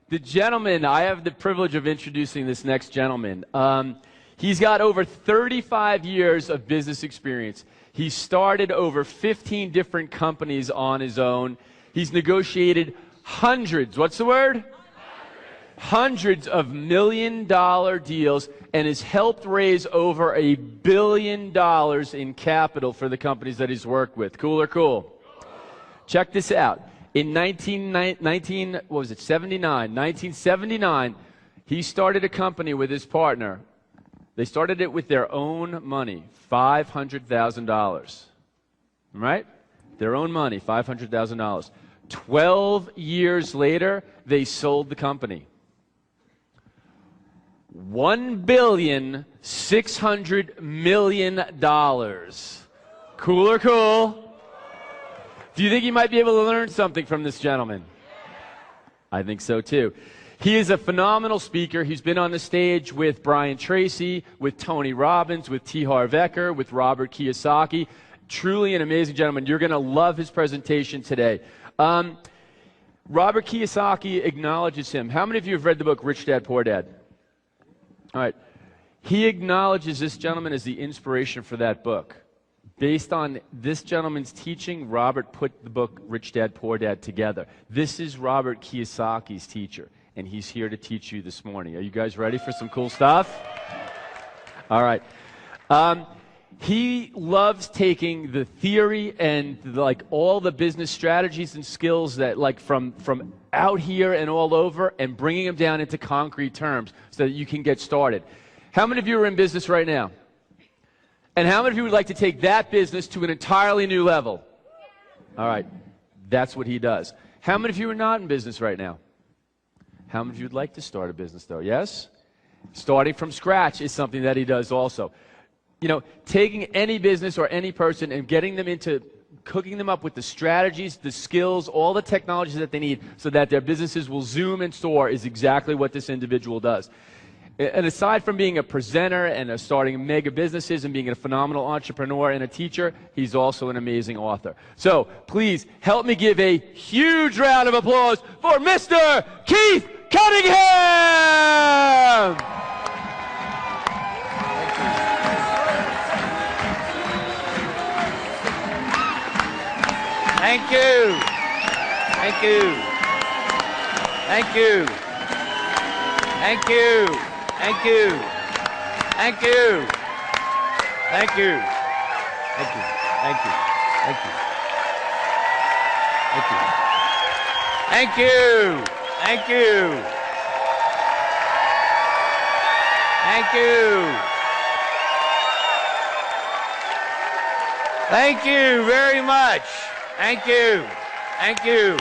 The gentleman, I have the privilege of introducing this next gentleman. He's got over 35 years of business experience. He started over 15 different companies on his own. He's negotiated hundreds, what's the word? Hundreds of million-dollar deals and has helped raise over $1 billion in capital for the companies that he's worked with. Cool or cool? Check this out. In 1979, he started a company with his partner. They started it with their own money, $500,000. Right? Their own money, $500,000. 12 years later, they sold the company. $1,600,000,000. Cool or cool? Do you think you might be able to learn something from this gentleman? I think so too. He is a phenomenal speaker. He's been on the stage with Brian Tracy, with Tony Robbins, with T. Harv Eker, with Robert Kiyosaki. Truly an amazing gentleman. You're going to love his presentation today. Robert Kiyosaki acknowledges him. How many of you have read the book Rich Dad, Poor Dad? All right. He acknowledges this gentleman as the inspiration for that book. Based on this gentleman's teaching, Robert put the book Rich Dad, Poor Dad together. This is Robert Kiyosaki's teacher, and he's here to teach you this morning. Are you guys ready for some cool stuff? All right. He loves taking the theory and all the business strategies and skills that from out here and all over and bringing them down into concrete terms so that you can get started. How many of you are in business right now? And how many of you would like to take that business to an entirely new level? All right. That's what he does. How many of you are not in business right now? How many of you would like to start a business, though? Yes? Starting from scratch is something that he does also. You know, taking any business or any person and getting them into cooking them up with the strategies, the skills, all the technologies that they need so that their businesses will zoom and soar is exactly what this individual does. And aside from being a presenter and starting mega businesses and being a phenomenal entrepreneur and a teacher, he's also an amazing author. So please help me give a huge round of applause for Mr. Keith Cunningham! Thank you. Thank you. Thank you. Thank you. Thank you. Thank you. Thank you. Thank you. Thank you. Thank you. Thank you. Thank you. Thank you. Thank you. Thank you very much. Thank you. Thank you.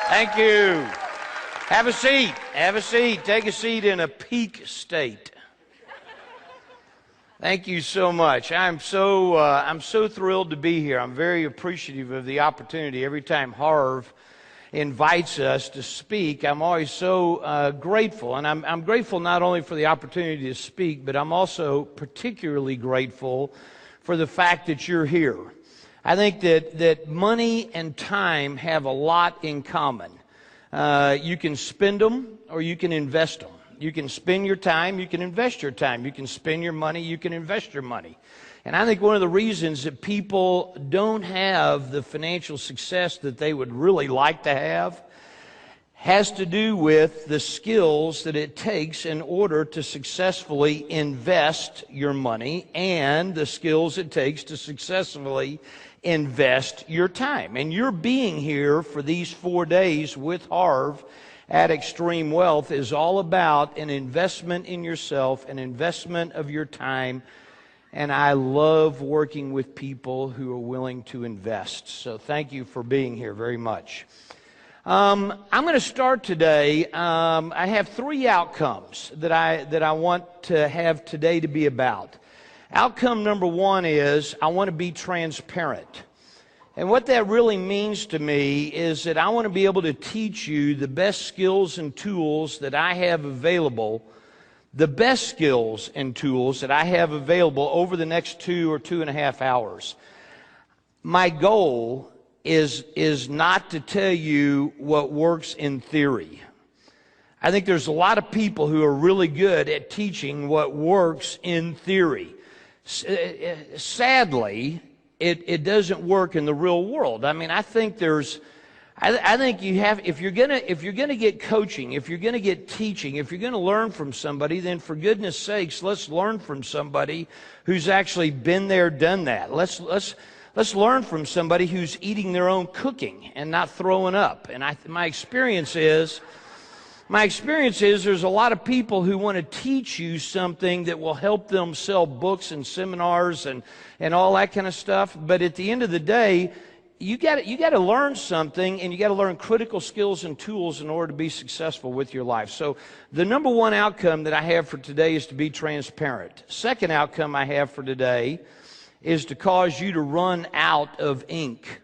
Thank you. Have a seat. Have a seat. Take a seat in a peak state. Thank you so much. I'm so thrilled to be here. I'm very appreciative of the opportunity. Every time Harv invites us to speak, I'm always so grateful. And I'm grateful not only for the opportunity to speak, but I'm also particularly grateful for the fact that you're here. I think that money and time have a lot in common. You can spend them or you can invest them. You can spend your time, you can invest your time. You can spend your money, you can invest your money. And I think one of the reasons that people don't have the financial success that they would really like to have has to do with the skills that it takes in order to successfully invest your money and the skills it takes to successfully invest your time. And your being here for these 4 days with Harv at Extreme Wealth is all about an investment in yourself, an investment of your time. And I love working with people who are willing to invest. So thank you for being here very much. I'm going to start today. I have 3 outcomes that I want to have today to be about. Outcome number 1 is I want to be transparent. And what that really means to me is that I want to be able to teach you the best skills and tools that I have available, the best skills and tools that I have available over the next 2 or 2.5 hours. My goal is not to tell you what works in theory. I think there's a lot of people who are really good at teaching what works in theory. Sadly, it doesn't work in the real world. I mean, I think you have, if you're gonna get coaching, if you're gonna get teaching, if you're gonna learn from somebody, then for goodness sakes, let's learn from somebody who's actually been there, done that. Let's learn from somebody who's eating their own cooking and not throwing up. And my experience is there's a lot of people who want to teach you something that will help them sell books and seminars and all that kind of stuff. But at the end of the day, you got to learn something, and you got to learn critical skills and tools in order to be successful with your life. So the number one outcome that I have for today is to be transparent. Second outcome I have for today is to cause you to run out of ink.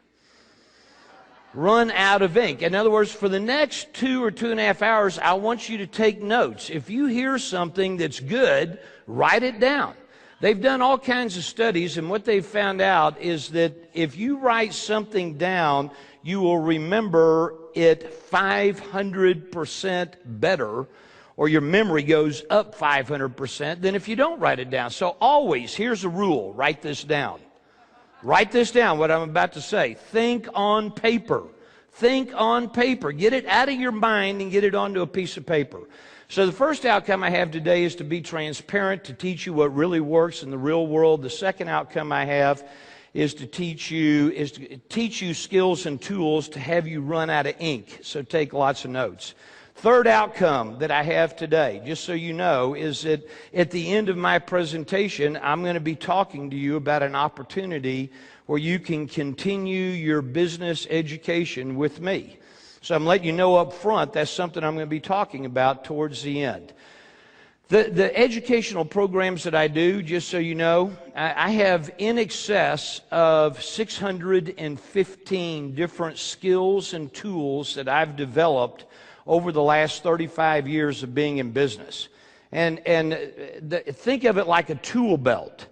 Run out of ink. In other words, for the next 2 or 2.5 hours, I want you to take notes. If you hear something that's good, write it down. They've done all kinds of studies, and what they've found out is that if you write something down, you will remember it 500% better, or your memory goes up 500% than if you don't write it down. So always, here's a rule, write this down. Write this down, what I'm about to say. Think on paper. Think on paper. Get it out of your mind and get it onto a piece of paper. So the first outcome I have today is to be transparent, to teach you what really works in the real world. The second outcome I have is to teach you skills and tools to have you run out of ink. So take lots of notes. Third outcome that I have today, just so you know, is that at the end of my presentation, I'm going to be talking to you about an opportunity where you can continue your business education with me. So I'm letting you know up front that's something I'm going to be talking about towards the end. The educational programs that I do, just so you know, I have in excess of 615 different skills and tools that I've developed over the last 35 years of being in business. And think of it like a tool belt.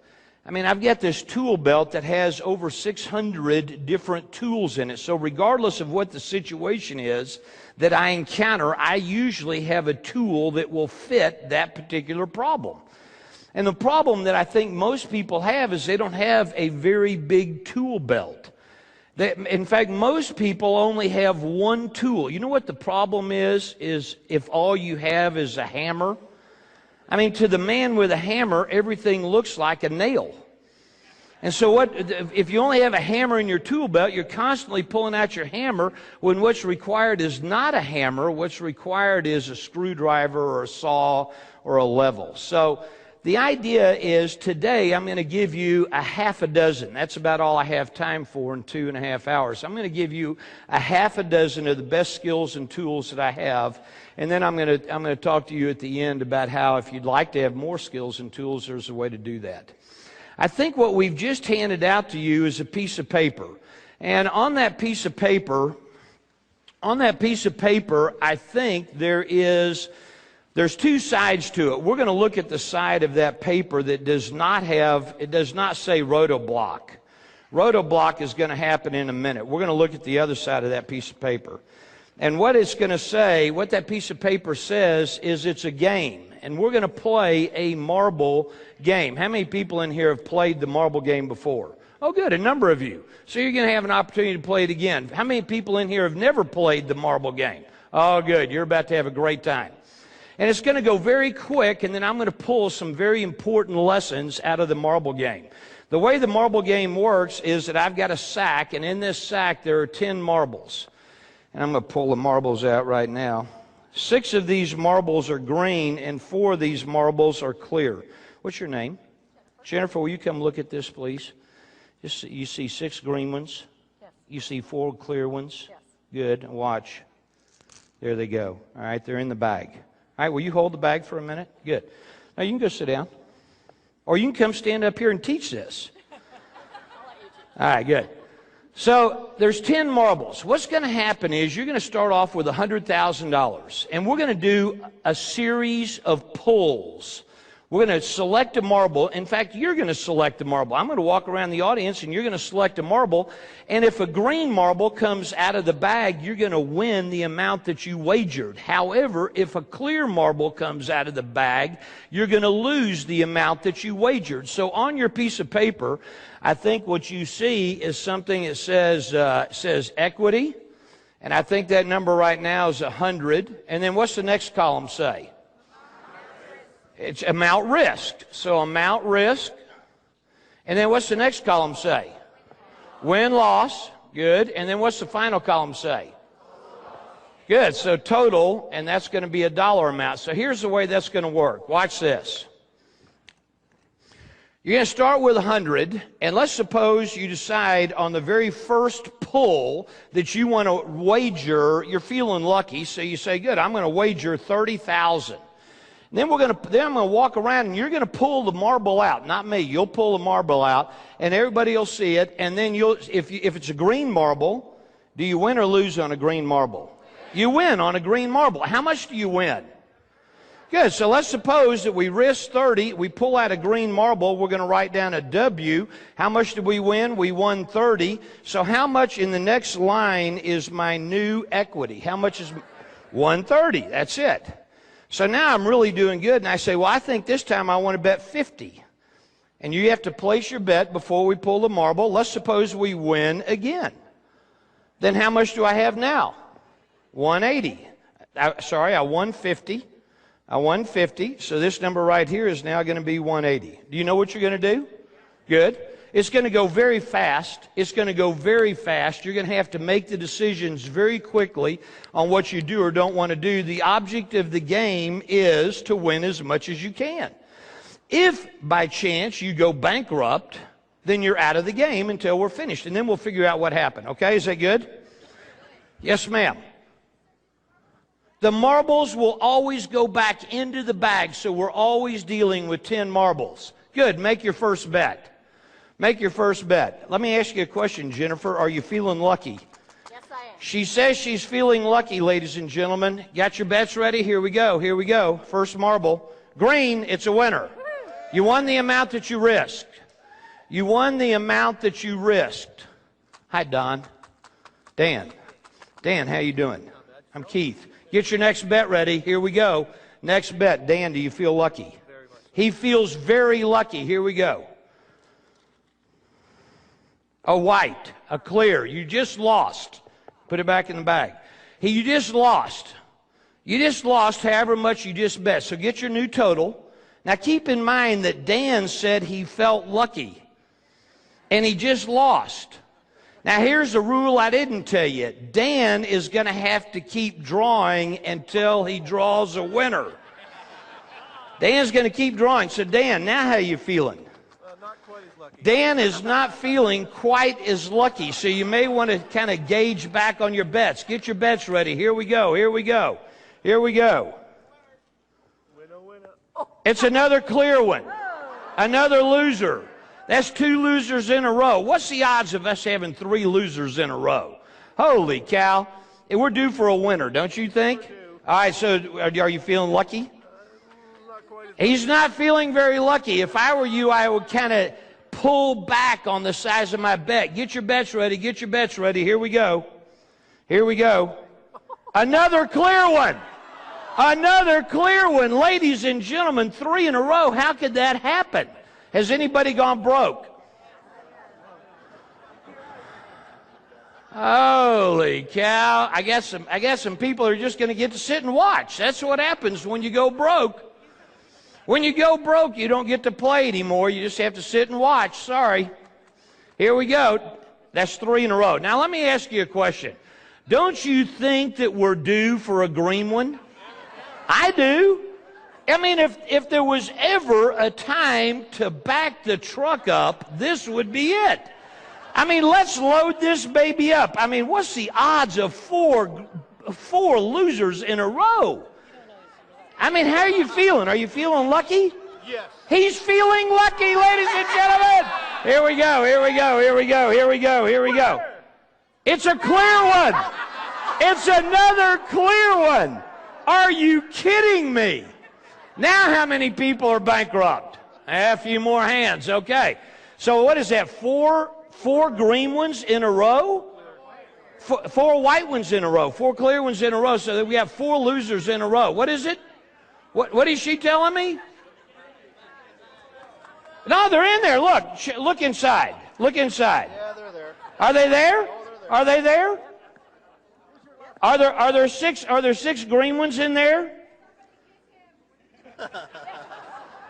I mean, I've got this tool belt that has over 600 different tools in it. So regardless of what the situation is that I encounter, I usually have a tool that will fit that particular problem. And the problem that I think most people have is they don't have a very big tool belt. In fact, most people only have one tool. You know what the problem is if all you have is a hammer? I mean, to the man with a hammer, everything looks like a nail. And so if you only have a hammer in your tool belt, you're constantly pulling out your hammer when what's required is not a hammer. What's required is a screwdriver or a saw or a level. So the idea is today I'm going to give you a half a dozen. That's about all I have time for in 2.5 hours. I'm going to give you a half a dozen of the best skills and tools that I have. And then I'm going to talk to you at the end about how if you'd like to have more skills and tools, there's a way to do that. I think what we've just handed out to you is a piece of paper. And on that piece of paper, I think there's two sides to it. We're going to look at the side of that paper that does not say rotoblock. Rotoblock is going to happen in a minute. We're going to look at the other side of that piece of paper. And what it's going to say, what that piece of paper says, is it's a game. And we're going to play a marble game. How many people in here have played the marble game before? Oh, good, a number of you. So you're going to have an opportunity to play it again. How many people in here have never played the marble game? Oh, good, you're about to have a great time. And it's going to go very quick, and then I'm going to pull some very important lessons out of the marble game. The way the marble game works is that I've got a sack, and in this sack there are 10 marbles. And I'm going to pull the marbles out right now. 6 of these marbles are green, and 4 of these marbles are clear. What's your name? Jennifer, will you come look at this, please? You see 6 green ones? Yes. You see 4 clear ones? Yes. Good. Watch. There they go. All right, they're in the bag. All right, will you hold the bag for a minute? Good. Now you can go sit down. Or you can come stand up here and teach this. All right, good. So there's 10 marbles. What's going to happen is you're going to start off with $100,000. And we're going to do a series of pulls. We're going to select a marble. In fact, you're going to select a marble. I'm going to walk around the audience, and you're going to select a marble. And if a green marble comes out of the bag, you're going to win the amount that you wagered. However, if a clear marble comes out of the bag, you're going to lose the amount that you wagered. So on your piece of paper, I think what you see is something that says equity. And I think that number right now is 100. And then what's the next column say? It's amount risked. So amount risk. And then what's the next column say? Win-loss. Good. And then what's the final column say? Good. So total, and that's going to be a dollar amount. So here's the way that's going to work. Watch this. You're going to start with 100, and let's suppose you decide on the very first pull that you want to wager. You're feeling lucky, so you say, good, I'm going to wager 30,000. Then I'm going to walk around, and you're going to pull the marble out. Not me. You'll pull the marble out, and everybody will see it. And then if it's a green marble, do you win or lose on a green marble? You win on a green marble. How much do you win? Good. So let's suppose that we risk 30. We pull out a green marble. We're going to write down a W. How much did we win? We won 30. So how much in the next line is my new equity? How much is 130? That's it. So now I'm really doing good, and I say, well, I think this time I want to bet 50. And you have to place your bet before we pull the marble. Let's suppose we win again. Then how much do I have now? 180. I won 50. I won 50. So this number right here is now going to be 180. Do you know what you're going to do? Good. It's going to go very fast. It's going to go very fast. You're going to have to make the decisions very quickly on what you do or don't want to do. The object of the game is to win as much as you can. If by chance you go bankrupt, then you're out of the game until we're finished. And then we'll figure out what happened. Okay, is that good? Yes, ma'am. The marbles will always go back into the bag, so we're always dealing with 10 marbles. Good, make your first bet. Make your first bet. Let me ask you a question, Jennifer. Are you feeling lucky? Yes, I am. She says she's feeling lucky, ladies and gentlemen. Got your bets ready? Here we go. Here we go. First marble. Green, it's a winner. You won the amount that you risked. You won the amount that you risked. Hi, Don. Dan. Dan, how you doing? I'm Keith. Get your next bet ready. Here we go. Next bet. Dan, do you feel lucky? Very much. He feels very lucky. Here we go. A white, a clear. You just lost. Put it back in the bag. You just lost. You just lost however much you just bet. So get your new total. Now keep in mind that Dan said he felt lucky. And he just lost. Now here's a rule I didn't tell you. Dan is going to have to keep drawing until he draws a winner. Dan's going to keep drawing. So Dan, now how you feeling? Not quite as lucky. Dan is not feeling quite as lucky, so you may want to kind of gauge back on your bets. Get your bets ready. Here we go. Here we go. Here we go. Winner, winner. Oh. It's another clear one. Another loser. That's 2 losers in a row. What's the odds of us having 3 losers in a row? Holy cow. We're due for a winner, don't you think? All right, so are you feeling lucky? Not quite as He's not feeling very lucky. If I were you, I would kind of pull back on the size of my bet. Get your bets ready. Get your bets ready. Here we go. Here we go. Another clear one. Another clear one. Ladies and gentlemen, 3 in a row. How could that happen? Has anybody gone broke? Holy cow. I guess some people are just going to get to sit and watch. That's what happens when you go broke. When you go broke, you don't get to play anymore. You just have to sit and watch. Sorry. Here we go. That's 3 in a row. Now, let me ask you a question. Don't you think that we're due for a green one? I do. I mean, if there was ever a time to back the truck up, this would be it. I mean, let's load this baby up. I mean, what's the odds of four losers in a row? I mean, how are you feeling? Are you feeling lucky? Yes. He's feeling lucky, ladies and gentlemen. Here we go, here we go, here we go, here we go, here we go. It's a clear one. It's another clear one. Are you kidding me? Now how many people are bankrupt? A few more hands. Okay. So what is that? Four green ones in a row? Four white ones in a row. Four clear ones in a row. So that we have 4 losers in a row. What is it? What is she telling me? No, they're in there. Look. Look inside. Look inside. Yeah, they're there. Are they there? Oh, they're there. Are they there? Are there 6 green ones in there?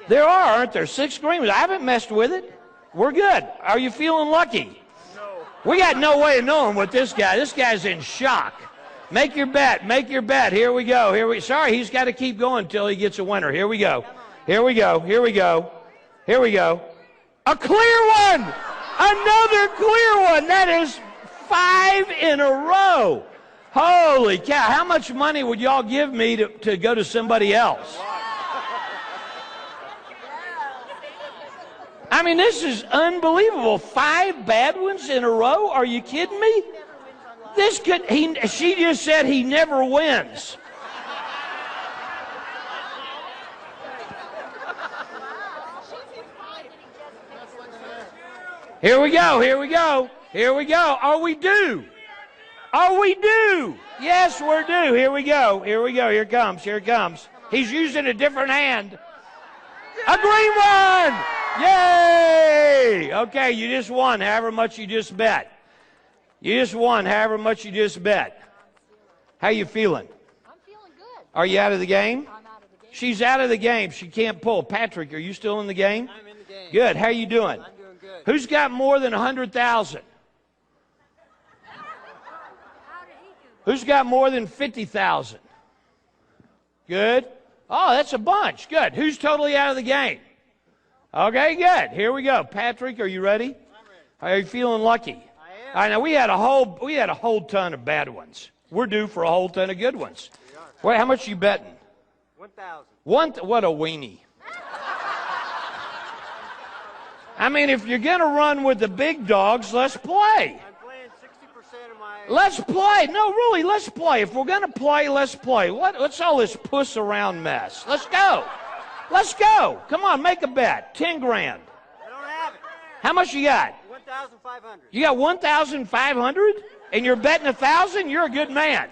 There are, aren't there? 6 green ones. I haven't messed with it. We're good. Are you feeling lucky? No. We got no way of knowing what this guy. This guy's in shock. Make your bet. Make your bet. Here we go. Sorry, he's got to keep going until he gets a winner. Here we go. Here we go. Here we go. Here we go. A clear one. Another clear one. That is 5 in a row. Holy cow. How much money would y'all give me to go to somebody else? I mean, this is unbelievable. 5 bad ones in a row? Are you kidding me? She just said he never wins. Here we go, here we go, here we go. Are we due? Are we due? Yes, we're due. Here we go, here we go. Here it comes, here it comes. He's using a different hand. A green one! Yay! Okay, you just won however much you just bet. You just won however much you just bet. How you feeling? I'm feeling good. Are you out of the game? I'm out of the game. She's out of the game. She can't pull. Patrick, are you still in the game? I'm in the game. Good. How you doing? I'm doing good. Who's got more than 100,000? How did he do? Who's got more than 50,000? Good. Oh, that's a bunch. Good. Who's totally out of the game? Okay, good. Here we go. Patrick, are you ready? I'm ready. Are you feeling lucky? I am. All right, now we had a whole ton of bad ones. We're due for a whole ton of good ones. Wait, how much you betting? 1,000. What a weenie. I mean, if you're going to run with the big dogs, let's play. I'm playing 60% of my. Let's play. No, really, let's play. If we're going to play, let's play. What's all this puss around mess? Let's go. Let's go. Come on, make a bet. 10 grand. I don't have it. How much you got? 1,500. You got 1,500? And you're betting 1,000? You're a good man.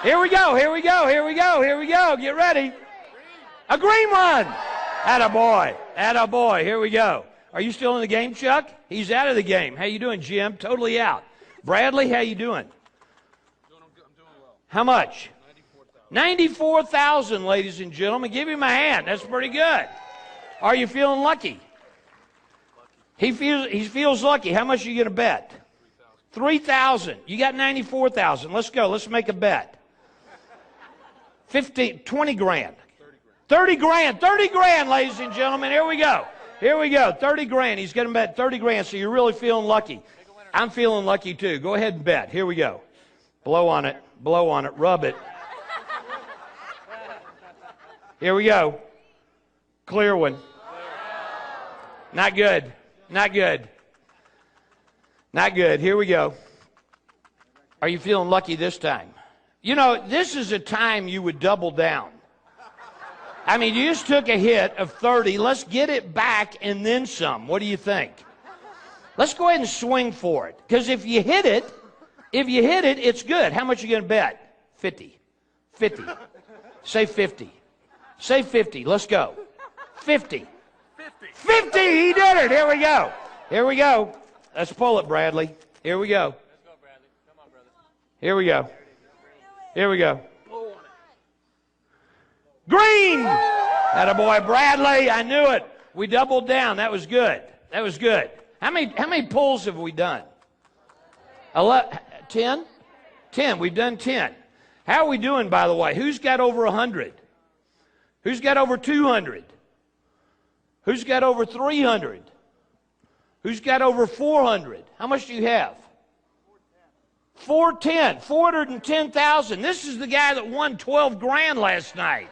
Here we go. Here we go. Here we go. Here we go. Get ready. A green one. Attaboy. Attaboy. Here we go. Are you still in the game, Chuck? He's out of the game. How you doing, Jim? Totally out. Bradley, how you doing? I'm doing well. How much? 94,000. 94,000, ladies and gentlemen. Give him a hand. That's pretty good. Are you feeling lucky? He feels lucky. How much are you going to bet? 3,000. You got 94,000. Let's go. Let's make a bet. 20 grand. 30 grand. 30 grand, ladies and gentlemen. Here we go. Here we go. 30 grand. He's going to bet 30 grand, so you're really feeling lucky. I'm feeling lucky, too. Go ahead and bet. Here we go. Blow on it. Blow on it. Rub it. Here we go. Clear one. Not good. Not good. Not good. Here we go. Are you feeling lucky this time? You know, this is a time you would double down. I mean, you just took a hit of 30. Let's get it back and then some. What do you think? Let's go ahead and swing for it. Because if you hit it, it's good. How much are you going to bet? 50. 50. Say 50. Say 50. Let's go. 50. 50. He did it. Here we go. Here we go. Let's pull it, Bradley. Here we go. Let's go, Bradley. Come on, brother. Here we go. Here we go. Green! Attaboy, Bradley. I knew it. We doubled down. That was good. That was good. How many pulls have we done? 10? 10. We've done 10. How are we doing, by the way? Who's got over 100? Who's got over 200? Who's got over 300? Who's got over 400? How much do you have? 410. 410,000. This is the guy that won 12 grand last night.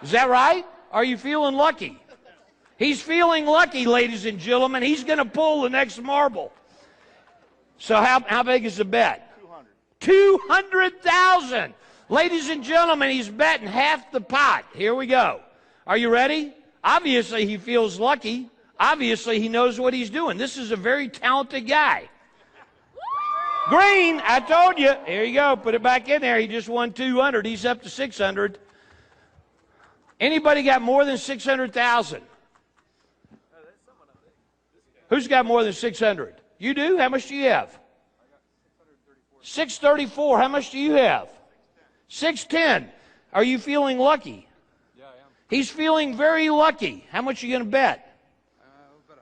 Is that right? Are you feeling lucky? He's feeling lucky, ladies and gentlemen. He's going to pull the next marble. So how big is the bet? 200,000. Ladies and gentlemen, he's betting half the pot. Here we go. Are you ready? Obviously, he feels lucky. Obviously, he knows what he's doing. This is a very talented guy. Green, I told you. Here you go. Put it back in there. He just won 200. He's up to 600. Anybody got more than 600,000? Who's got more than 600? You do? How much do you have? 634. How much do you have? 610. Are you feeling lucky? Yeah, I am. He's feeling very lucky. How much are you going to bet? About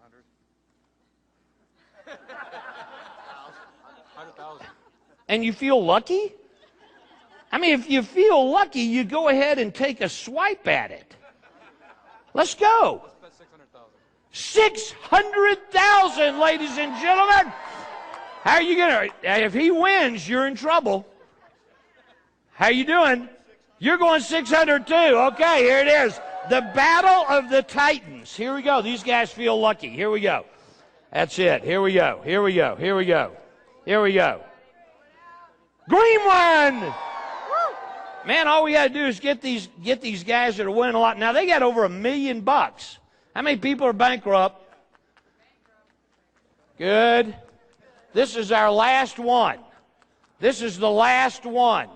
100. 100,000. And you feel lucky? I mean, if you feel lucky, you go ahead and take a swipe at it. Let's go. Let's bet 600,000. 600,000, ladies and gentlemen. How are you going to, if he wins, you're in trouble. How you doing? You're going 600 too. Okay, here it is. The Battle of the Titans. Here we go. These guys feel lucky. Here we go. That's it. Here we go. Here we go. Here we go. Here we go. Green one. Man, all we got to do is get these guys that are winning a lot. Now, they got over $1 million. How many people are bankrupt? Good. This is our last one. This is the last one.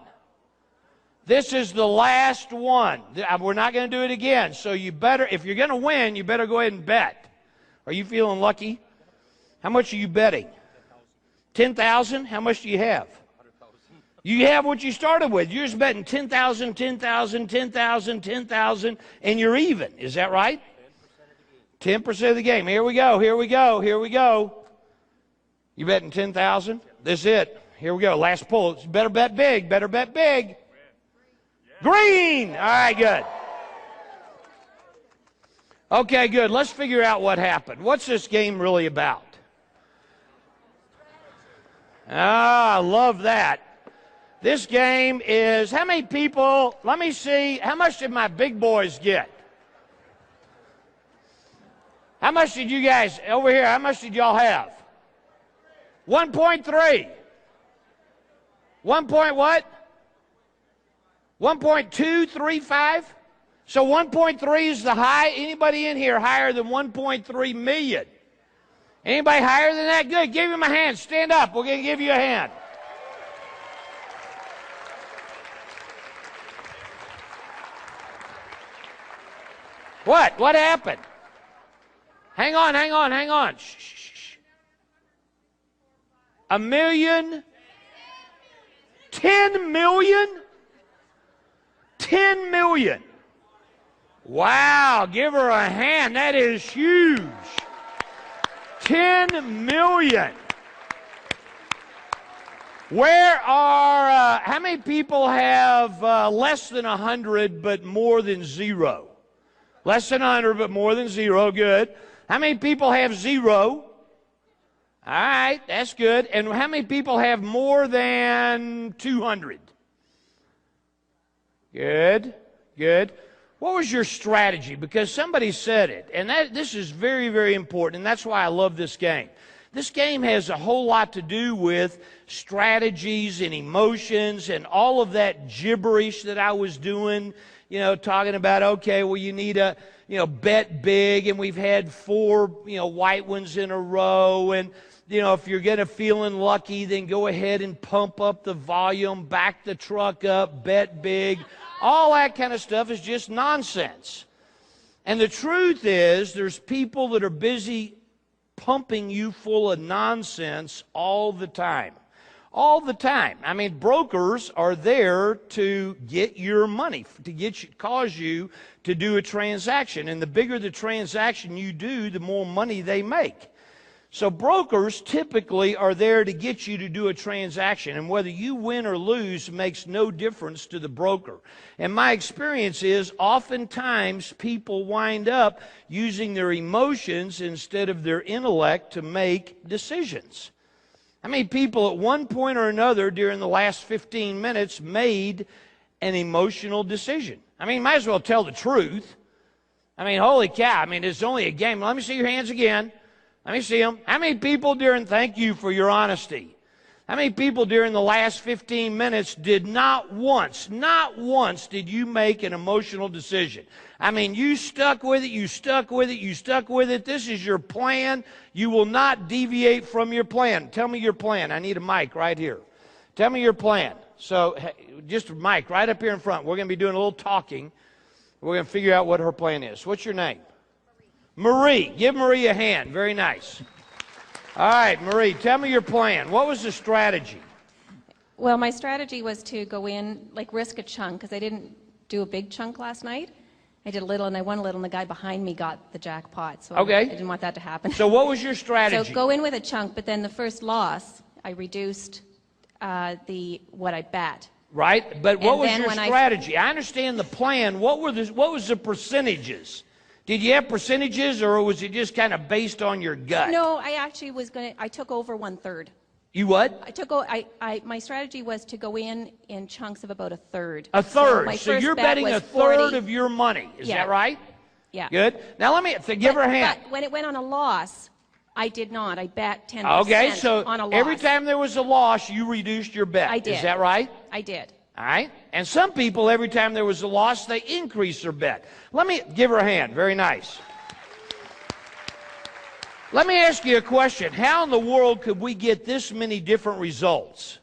This is the last one. We're not going to do it again. So you better, if you're going to win, you better go ahead and bet. Are you feeling lucky? How much are you betting? 10,000? How much do you have? You have what you started with. You're just betting 10,000, 10,000, 10,000, 10,000, and you're even. Is that right? 10% of the game. Here we go. Here we go. Here we go. You betting 10,000? This is it. Here we go. Last pull. Better bet big. Better bet big. Green. All right, good. Okay, good. Let's figure out what happened. What's this game really about? Ah, I love that. This game is, how many people, let me see, how much did my big boys get? How much did you guys, over here, how much did y'all have? 1.3. 1 point what? 1.235? So 1.3 is the high. Anybody in here higher than 1.3 million? Anybody higher than that? Good. Give him a hand. Stand up. We're going to give you a hand. What? What happened? Hang on, hang on, hang on. Shh, shh, shh. 1 million? 10 million? 10 million. Wow, give her a hand. That is huge. 10 million. Where are, how many people have less than 100 but more than 0? Less than 100 but more than 0, good. How many people have 0? All right, that's good. And how many people have more than 200? Good, good. What was your strategy? Because somebody said it, and this is very, very important, and that's why I love this game. This game has a whole lot to do with strategies and emotions and all of that gibberish that I was doing, you know, talking about, okay, well, you need a, you know, bet big, and we've had 4, you know, white ones in a row, and, you know, if you're getting feeling lucky, then go ahead and pump up the volume, back the truck up, bet big. All that kind of stuff is just nonsense. And the truth is, there's people that are busy pumping you full of nonsense all the time. All the time. I mean, brokers are there to get your money, to get you, cause you to do a transaction. And the bigger the transaction you do, the more money they make. So brokers typically are there to get you to do a transaction, and whether you win or lose makes no difference to the broker. And my experience is oftentimes people wind up using their emotions instead of their intellect to make decisions. How many people at one point or another during the last 15 minutes made an emotional decision? I mean, might as well tell the truth. I mean, holy cow. I mean, it's only a game. Let me see your hands again. Let me see them. How many people thank you for your honesty. How many people during the last 15 minutes did not once did you make an emotional decision? I mean, you stuck with it, you stuck with it, you stuck with it. This is your plan. You will not deviate from your plan. Tell me your plan. I need a mic right here. Tell me your plan. So just a mic right up here in front. We're going to be doing a little talking. We're going to figure out what her plan is. What's your name? Marie. Give Marie a hand. Very nice. All right, Marie, tell me your plan. What was the strategy? Well, my strategy was to go in, like risk a chunk, because I didn't do a big chunk last night. I did a little, and I won a little, and the guy behind me got the jackpot. So okay. I didn't want that to happen. So what was your strategy? So go in with a chunk, but then the first loss, I reduced what I bet. Right, but what And was then your when strategy? I understand the plan. What was the percentages? Did you have percentages, or was it just kind of based on your gut? No, I actually was I took over 1/3. You what? My strategy was to go in chunks of about a third. A third. My So first you're bet betting was a third 40. of your money. Is Yeah. that right? Yeah. Good. Now let me give her a hand. But when it went on a loss, I did not. I bet 10% Okay, so on a loss. every time there was a loss, you reduced your bet. I did. Is that right? I did. All right. And some people, every time there was a loss, they increased their bet. Let me give her a hand. Very nice. Let me ask you a question. How in the world could we get this many different results?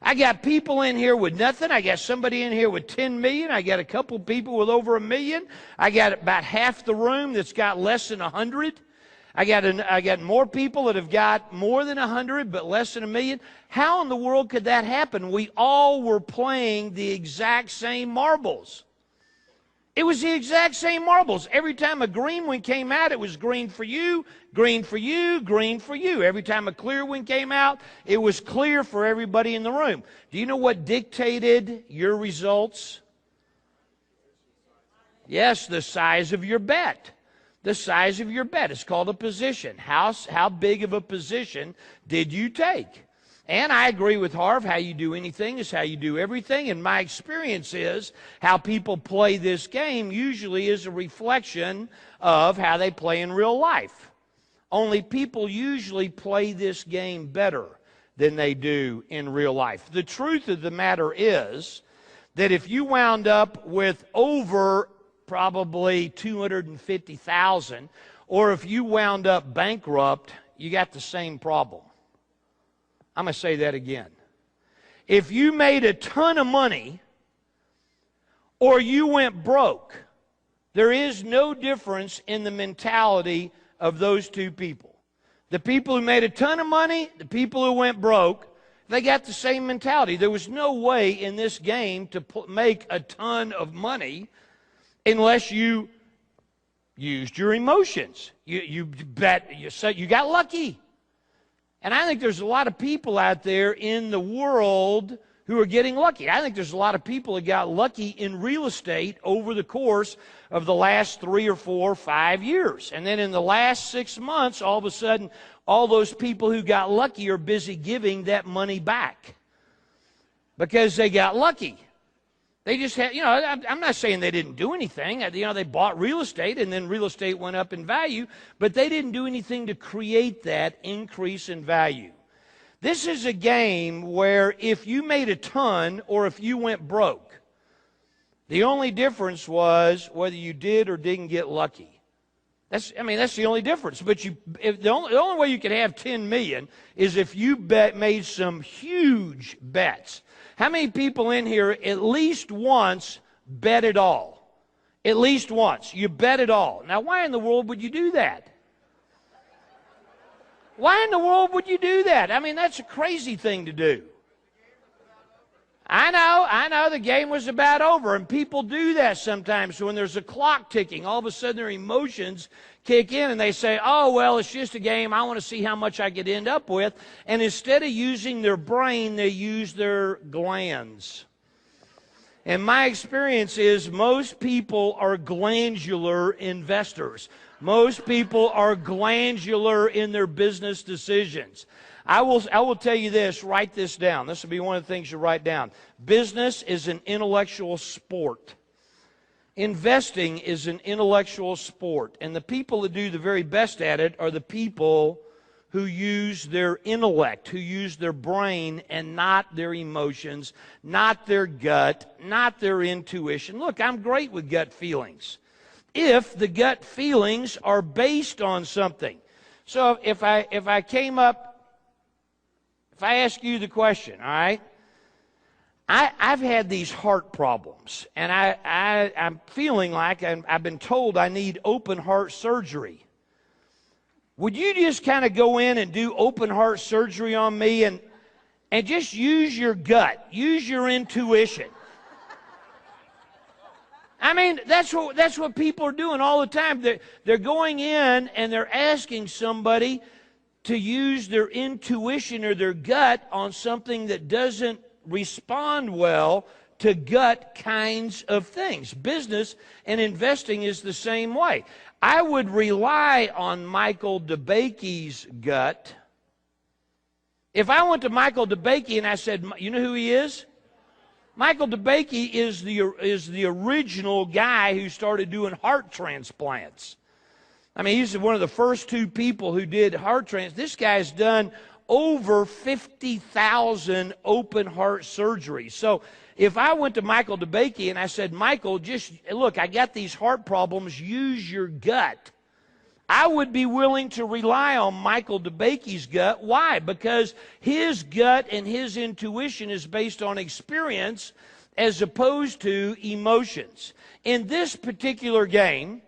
I got people in here with nothing. I got somebody in here with 10 million. I got a couple people with over $1 million. I got about half the room that's got less than 100. I got more people that have got more than 100 but less than $1 million. How in the world could that happen? We all were playing the exact same marbles. It was the exact same marbles. Every time a green one came out, it was green for you, green for you, green for you. Every time a clear one came out, it was clear for everybody in the room. Do you know what dictated your results? Yes, the size of your bet. The size of your bet. It's called a position. How big of a position did you take? And I agree with Harv, how you do anything is how you do everything. And my experience is how people play this game usually is a reflection of how they play in real life. Only people usually play this game better than they do in real life. The truth of the matter is that if you wound up with over probably 250,000, or if you wound up bankrupt, you got the same problem. I'm going to say that again. If you made a ton of money or you went broke, there is no difference in the mentality of those two people. The people who made a ton of money, the people who went broke, they got the same mentality. There was no way in this game to make a ton of money unless you used your emotions. You bet, you got lucky. And I think there's a lot of people out there in the world who are getting lucky. I think there's a lot of people that got lucky in real estate over the course of the last 3 or 4 or 5 years. And then in the last 6 months, all of a sudden, all those people who got lucky are busy giving that money back because they got lucky. They just had, I'm not saying they didn't do anything. They bought real estate and then real estate went up in value, but they didn't do anything to create that increase in value. This is a game where if you made a ton or if you went broke, the only difference was whether you did or didn't get lucky. That's the only difference. But the only way you could have 10 million is if you made some huge bets. How many people in here at least once bet it all? At least once. You bet it all. Now, why in the world would you do that? Why in the world would you do that? That's a crazy thing to do. I know the game was about over, and people do that sometimes. So when there's a clock ticking, all of a sudden their emotions kick in, and they say, oh, well, it's just a game. I want to see how much I could end up with. And instead of using their brain, they use their glands. And my experience is most people are glandular investors. Most people are glandular in their business decisions. I will tell you this, write this down. This will be one of the things you write down. Business is an intellectual sport. Investing is an intellectual sport. And the people that do the very best at it are the people who use their intellect, who use their brain and not their emotions, not their gut, not their intuition. Look, I'm great with gut feelings, if the gut feelings are based on something. So if I ask you the question, all right? I've had these heart problems, and I'm feeling like I've been told I need open heart surgery. Would you just kind of go in and do open heart surgery on me and just use your gut, use your intuition? I mean, that's what people are doing all the time. They're going in and they're asking somebody to use their intuition or their gut on something that doesn't respond well to gut kinds of things. Business and investing is the same way. I would rely on Michael DeBakey's gut. If I went to Michael DeBakey and I said, you know who he is? Michael DeBakey is the original guy who started doing heart transplants. I mean, he's one of the first two people who did heart transplants. This guy's done over 50,000 open heart surgeries. So if I went to Michael DeBakey and I said, Michael, just look, I got these heart problems, use your gut, I would be willing to rely on Michael DeBakey's gut. Why? Because his gut and his intuition is based on experience as opposed to emotions. In this particular game,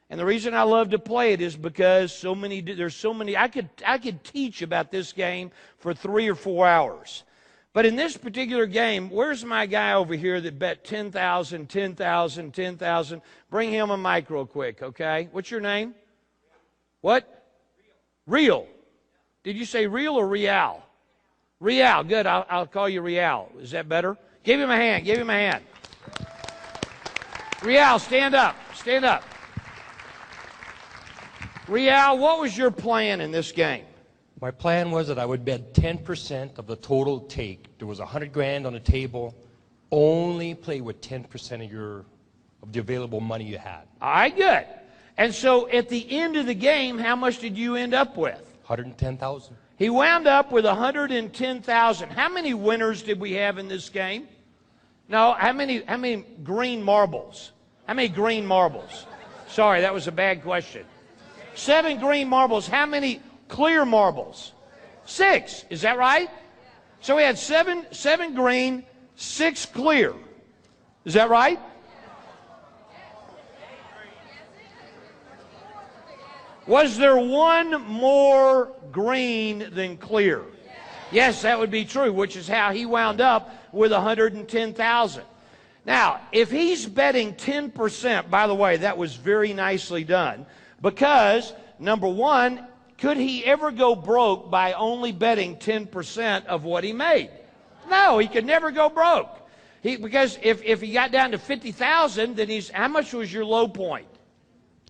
and the reason I love to play it is because there's so many, I could teach about this game for 3 or 4 hours. But in this particular game, where's my guy over here that bet 10,000, 10,000, 10,000? Bring him a mic real quick, okay? What's your name? What? Real. Did you say real or real? Real. Good. I'll call you Real. Is that better? Give him a hand. Give him a hand. Real, stand up. Stand up. Real, what was your plan in this game? My plan was that I would bet 10% of the total take. There was 100 grand on the table. Only play with 10% of the available money you had. All right, good. And so at the end of the game, how much did you end up with? 110,000. He wound up with 110,000. How many winners did we have in this game? No, how many green marbles? How many green marbles? Sorry, that was a bad question. 7 green marbles. How many clear marbles? 6. Is that right? So we had 7 green, 6 clear. Is that right? Was there one more green than clear? Yes, that would be true, which is how he wound up with 110,000. Now, if he's betting 10%, by the way, that was very nicely done, because, number one, could he ever go broke by only betting 10% of what he made? No, he could never go broke. Because if he got down to 50,000, then how much was your low point?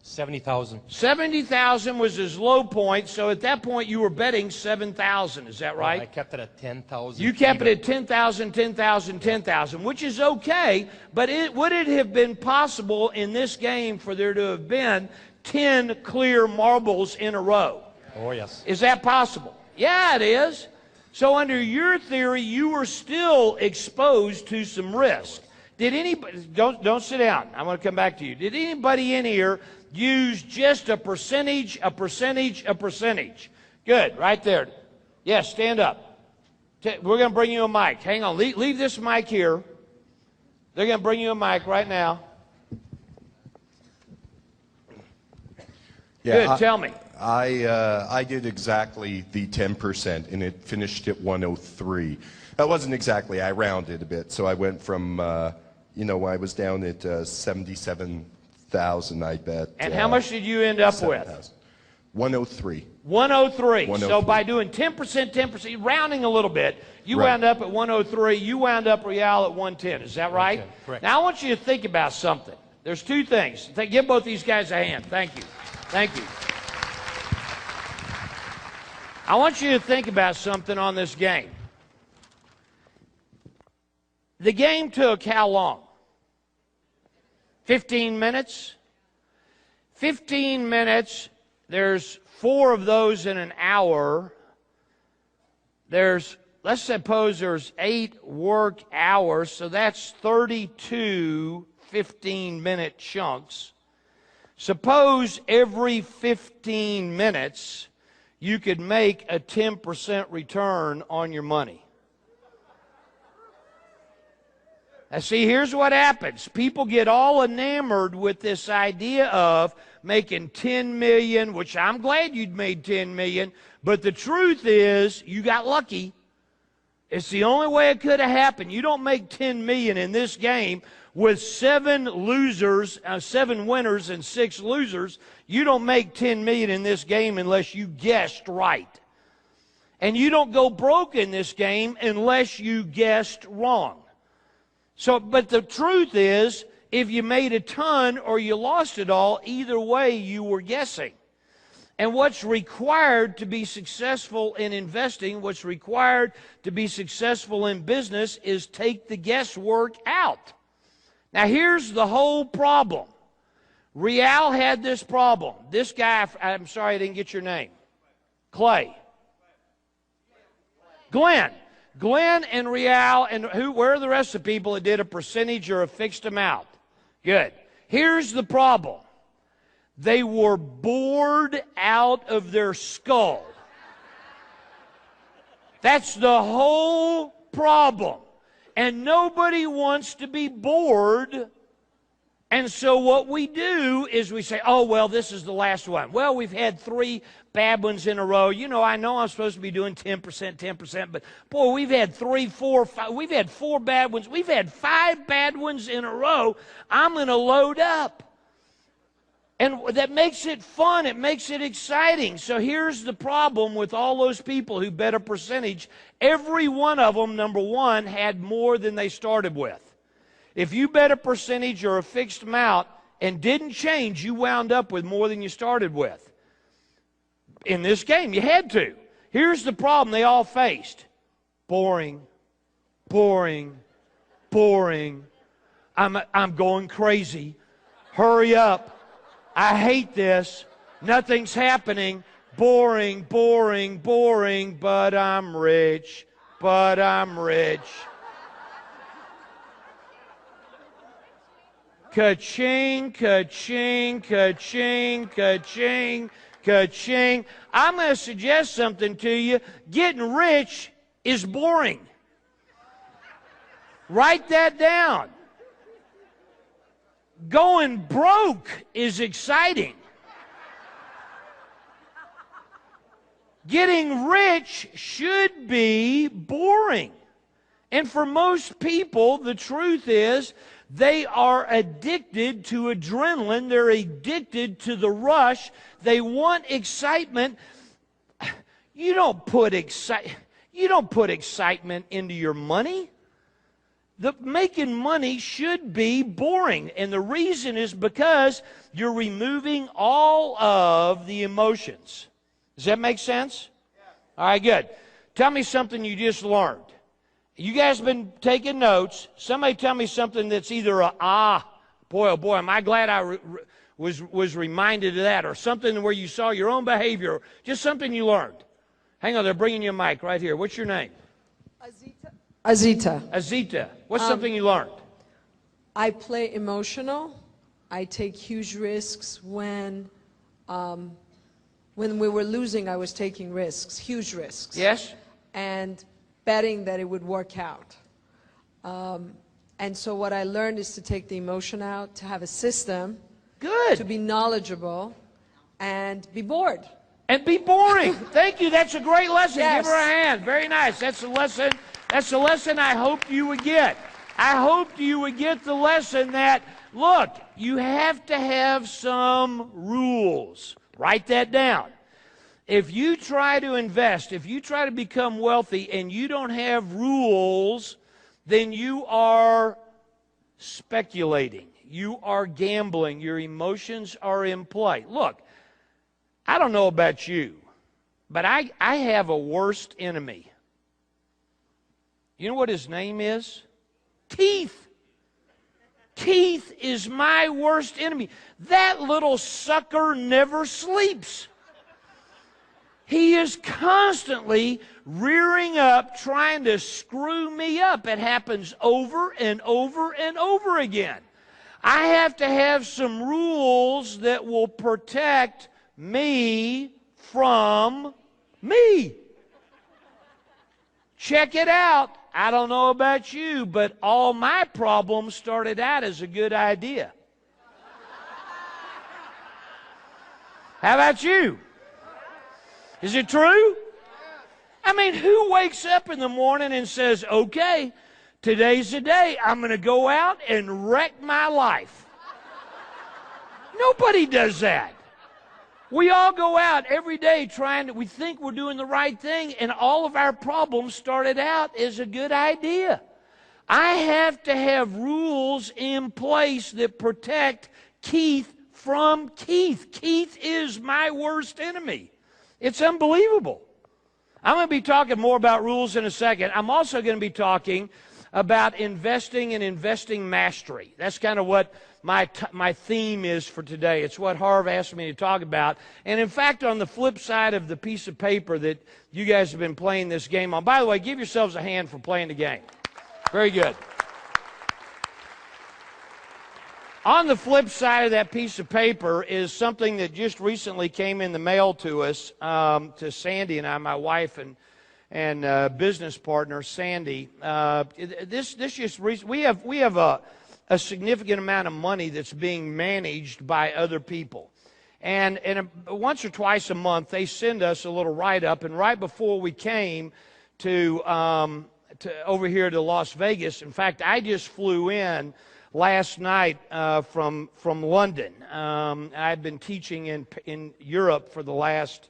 70,000. 70,000 was his low point, so at that point you were betting 7,000, is that right? I kept it at 10,000. You kept it at 10,000, 10,000, 10,000, which is okay, but would it have been possible in this game for there to have been 10 clear marbles in a row? Oh, yes. Is that possible? Yeah, it is. So under your theory, you were still exposed to some risk. Did anybody, don't sit down, I'm going to come back to you. Did anybody in here use just a percentage? Good, right there. Yes, stand up. We're going to bring you a mic. Hang on, leave this mic here. They're going to bring you a mic right now. Yeah, good, tell me. I did exactly the 10%, and it finished at 103. That wasn't exactly, I rounded a bit, so I went from, I was down at 77,000, I bet. And how much did you end up with? 103. 103. So by doing 10%, rounding a little bit, you wound up at 103. You wound up Real at 110. Is that right? Correct. Now I want you to think about something. There's 2 things. Give both these guys a hand. Thank you. Thank you. I want you to think about something on this game. The game took how long? 15 minutes? 15 minutes there's 4 of those in an hour. Let's suppose there's 8 work hours, so that's 32 15-minute chunks. Suppose every 15 minutes you could make a 10% return on your money. Now see, here's what happens. People get all enamored with this idea of making 10 million, which I'm glad you'd made 10 million, but the truth is you got lucky. It's the only way it could have happened. You don't make 10 million in this game with 7 winners and 6 losers. You don't make 10 million in this game unless you guessed right. And you don't go broke in this game unless you guessed wrong. So, but the truth is, if you made a ton or you lost it all, either way you were guessing. And what's required to be successful in investing, what's required to be successful in business is take the guesswork out. Now here's the whole problem. Real had this problem. This guy, I'm sorry I didn't get your name. Clay. Glenn. Glenn and Real, and where are the rest of the people that did a percentage or a fixed amount? Good. Here's the problem. They were bored out of their skull. That's the whole problem. And nobody wants to be bored. And so what we do is we say, oh, well, this is the last one. Well, we've had 3 bad ones in a row. You know, I know I'm supposed to be doing 10%, but boy, we've had 3, 4, 5. We've had 4 bad ones. We've had 5 bad ones in a row. I'm going to load up. And that makes it fun. It makes it exciting. So here's the problem with all those people who bet a percentage. Every one of them, number one, had more than they started with. If you bet a percentage or a fixed amount and didn't change, you wound up with more than you started with. In this game, you had to. Here's the problem they all faced. Boring, boring, boring. I'm going crazy. Hurry up. I hate this. Nothing's happening. Boring, boring, boring, but I'm rich. But I'm rich. Ka-ching, ka-ching, ka-ching, ka-ching, ka-ching. I'm going to suggest something to you. Getting rich is boring. Write that down. Going broke is exciting. Getting rich should be boring. And for most people, the truth is, they are addicted to adrenaline. They're addicted to the rush. They want excitement. You don't put excitement into your money. Making money should be boring. And the reason is because you're removing all of the emotions. Does that make sense? Yeah. All right, good. Tell me something you just learned. You guys have been taking notes. Somebody tell me something that's either boy, oh boy, am I glad I was reminded of that, or something where you saw your own behavior, just something you learned. Hang on, they're bringing you a mic right here. What's your name? Azita. Azita. What's something you learned? I play emotional. I take huge risks when we were losing, I was taking risks, huge risks. Yes? And betting that it would work out. And so what I learned is to take the emotion out, to have a system. Good. To be knowledgeable and be bored. And be boring. Thank you. That's a great lesson. Yes. Give her a hand. Very nice. That's the lesson. That's the lesson I hoped you would get. I hoped you would get the lesson that, look, you have to have some rules. Write that down. If you try to invest, if you try to become wealthy and you don't have rules, then you are speculating. You are gambling. Your emotions are in play. Look, I don't know about you, but I have a worst enemy. You know what his name is? Teeth. Teeth is my worst enemy. That little sucker never sleeps. He is constantly rearing up, trying to screw me up. It happens over and over and over again. I have to have some rules that will protect me from me. Check it out. I don't know about you, but all my problems started out as a good idea. How about you? Is it true? I mean, who wakes up in the morning and says, okay, today's the day I'm going to go out and wreck my life? Nobody does that. We all go out every day we think we're doing the right thing, and all of our problems started out as a good idea. I have to have rules in place that protect Keith from Keith. Keith is my worst enemy. It's unbelievable. I'm going to be talking more about rules in a second. I'm also going to be talking about investing and investing mastery. That's kind of what my theme is for today. It's what Harv asked me to talk about. And in fact, on the flip side of the piece of paper that you guys have been playing this game on, by the way, give yourselves a hand for playing the game. Very good. On the flip side of that piece of paper is something that just recently came in the mail to us, to Sandy and I, my wife and business partner, Sandy. We have a significant amount of money that's being managed by other people. And once or twice a month, they send us a little write-up. And right before we came to over here to Las Vegas, in fact, I just flew in last night from London. I've been teaching in Europe for the last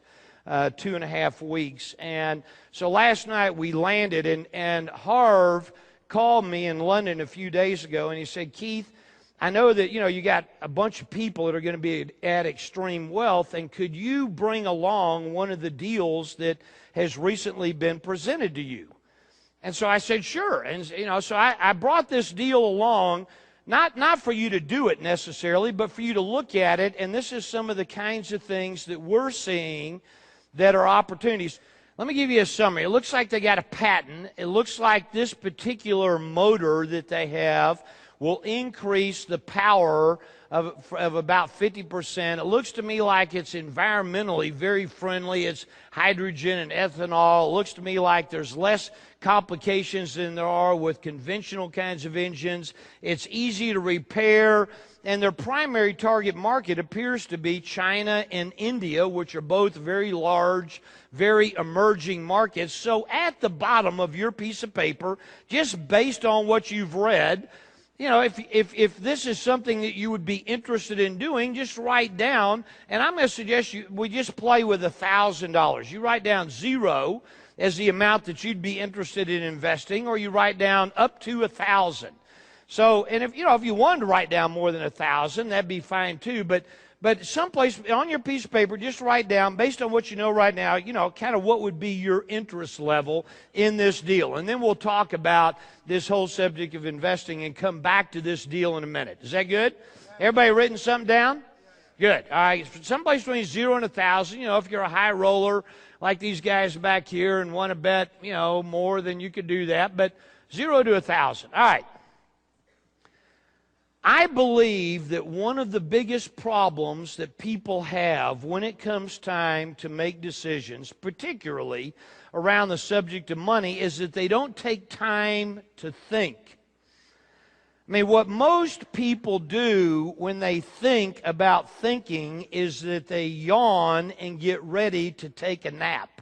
2.5 weeks. And so last night we landed, and Harv called me in London a few days ago, and he said, Keith, I know that, you got a bunch of people that are going to be at Extreme Wealth, and could you bring along one of the deals that has recently been presented to you? And so I said, sure. And, so I brought this deal along, not for you to do it necessarily, but for you to look at it, and this is some of the kinds of things that we're seeing that are opportunities. Let me give you a summary. It looks like they got a patent. It looks like this particular motor that they have will increase the power of about 50%. It looks to me like it's environmentally very friendly. It's hydrogen and ethanol. It looks to me like there's less complications than there are with conventional kinds of engines. It's easy to repair. And their primary target market appears to be China and India, which are both very large, very emerging markets. So at the bottom of your piece of paper, just based on what you've read, if this is something that you would be interested in doing, just write down, and I'm going to suggest we just play with $1,000. You write down 0 as the amount that you'd be interested in investing, or you write down up to 1,000. So, and if you wanted to write down more than 1,000, that'd be fine too. But someplace on your piece of paper, just write down, based on what you know right now, kind of what would be your interest level in this deal. And then we'll talk about this whole subject of investing and come back to this deal in a minute. Is that good? Everybody written something down? Good. All right. Someplace between 0 and 1,000. If you're a high roller like these guys back here and want to bet, more, then you could do that. But 0 to 1,000. All right. I believe that one of the biggest problems that people have when it comes time to make decisions, particularly around the subject of money, is that they don't take time to think. I mean, what most people do when they think about thinking is that they yawn and get ready to take a nap,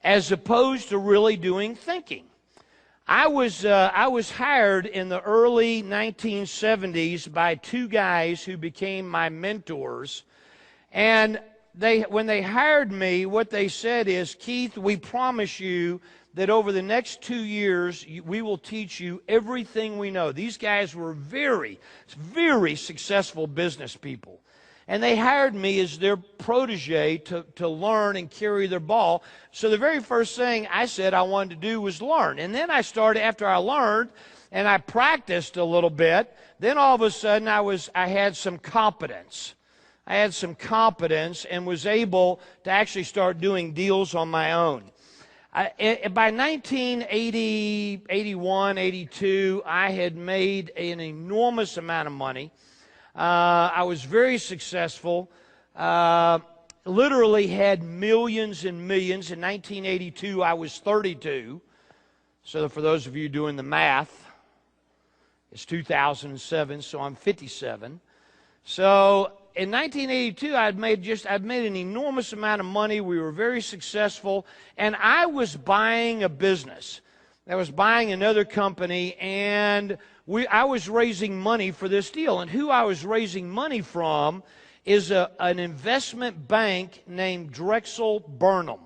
as opposed to really doing thinking. I was hired in the early 1970s by two guys who became my mentors, and when they hired me, what they said is, Keith, we promise you that over the next 2 years, we will teach you everything we know. These guys were very, very successful business people. And they hired me as their protege to learn and carry their ball. So the very first thing I said I wanted to do was learn. And then I started, after I learned and I practiced a little bit, then all of a sudden I had some competence. I had some competence and was able to actually start doing deals on my own. By 1980, 81, 82, I had made an enormous amount of money. I was very successful. Literally had millions and millions. In 1982, I was 32. So for those of you doing the math, it's 2007, so I'm 57. So in 1982, I'd made an enormous amount of money. We were very successful, and I was buying a business. I was buying another company, and I was raising money for this deal. And who I was raising money from is an investment bank named Drexel Burnham.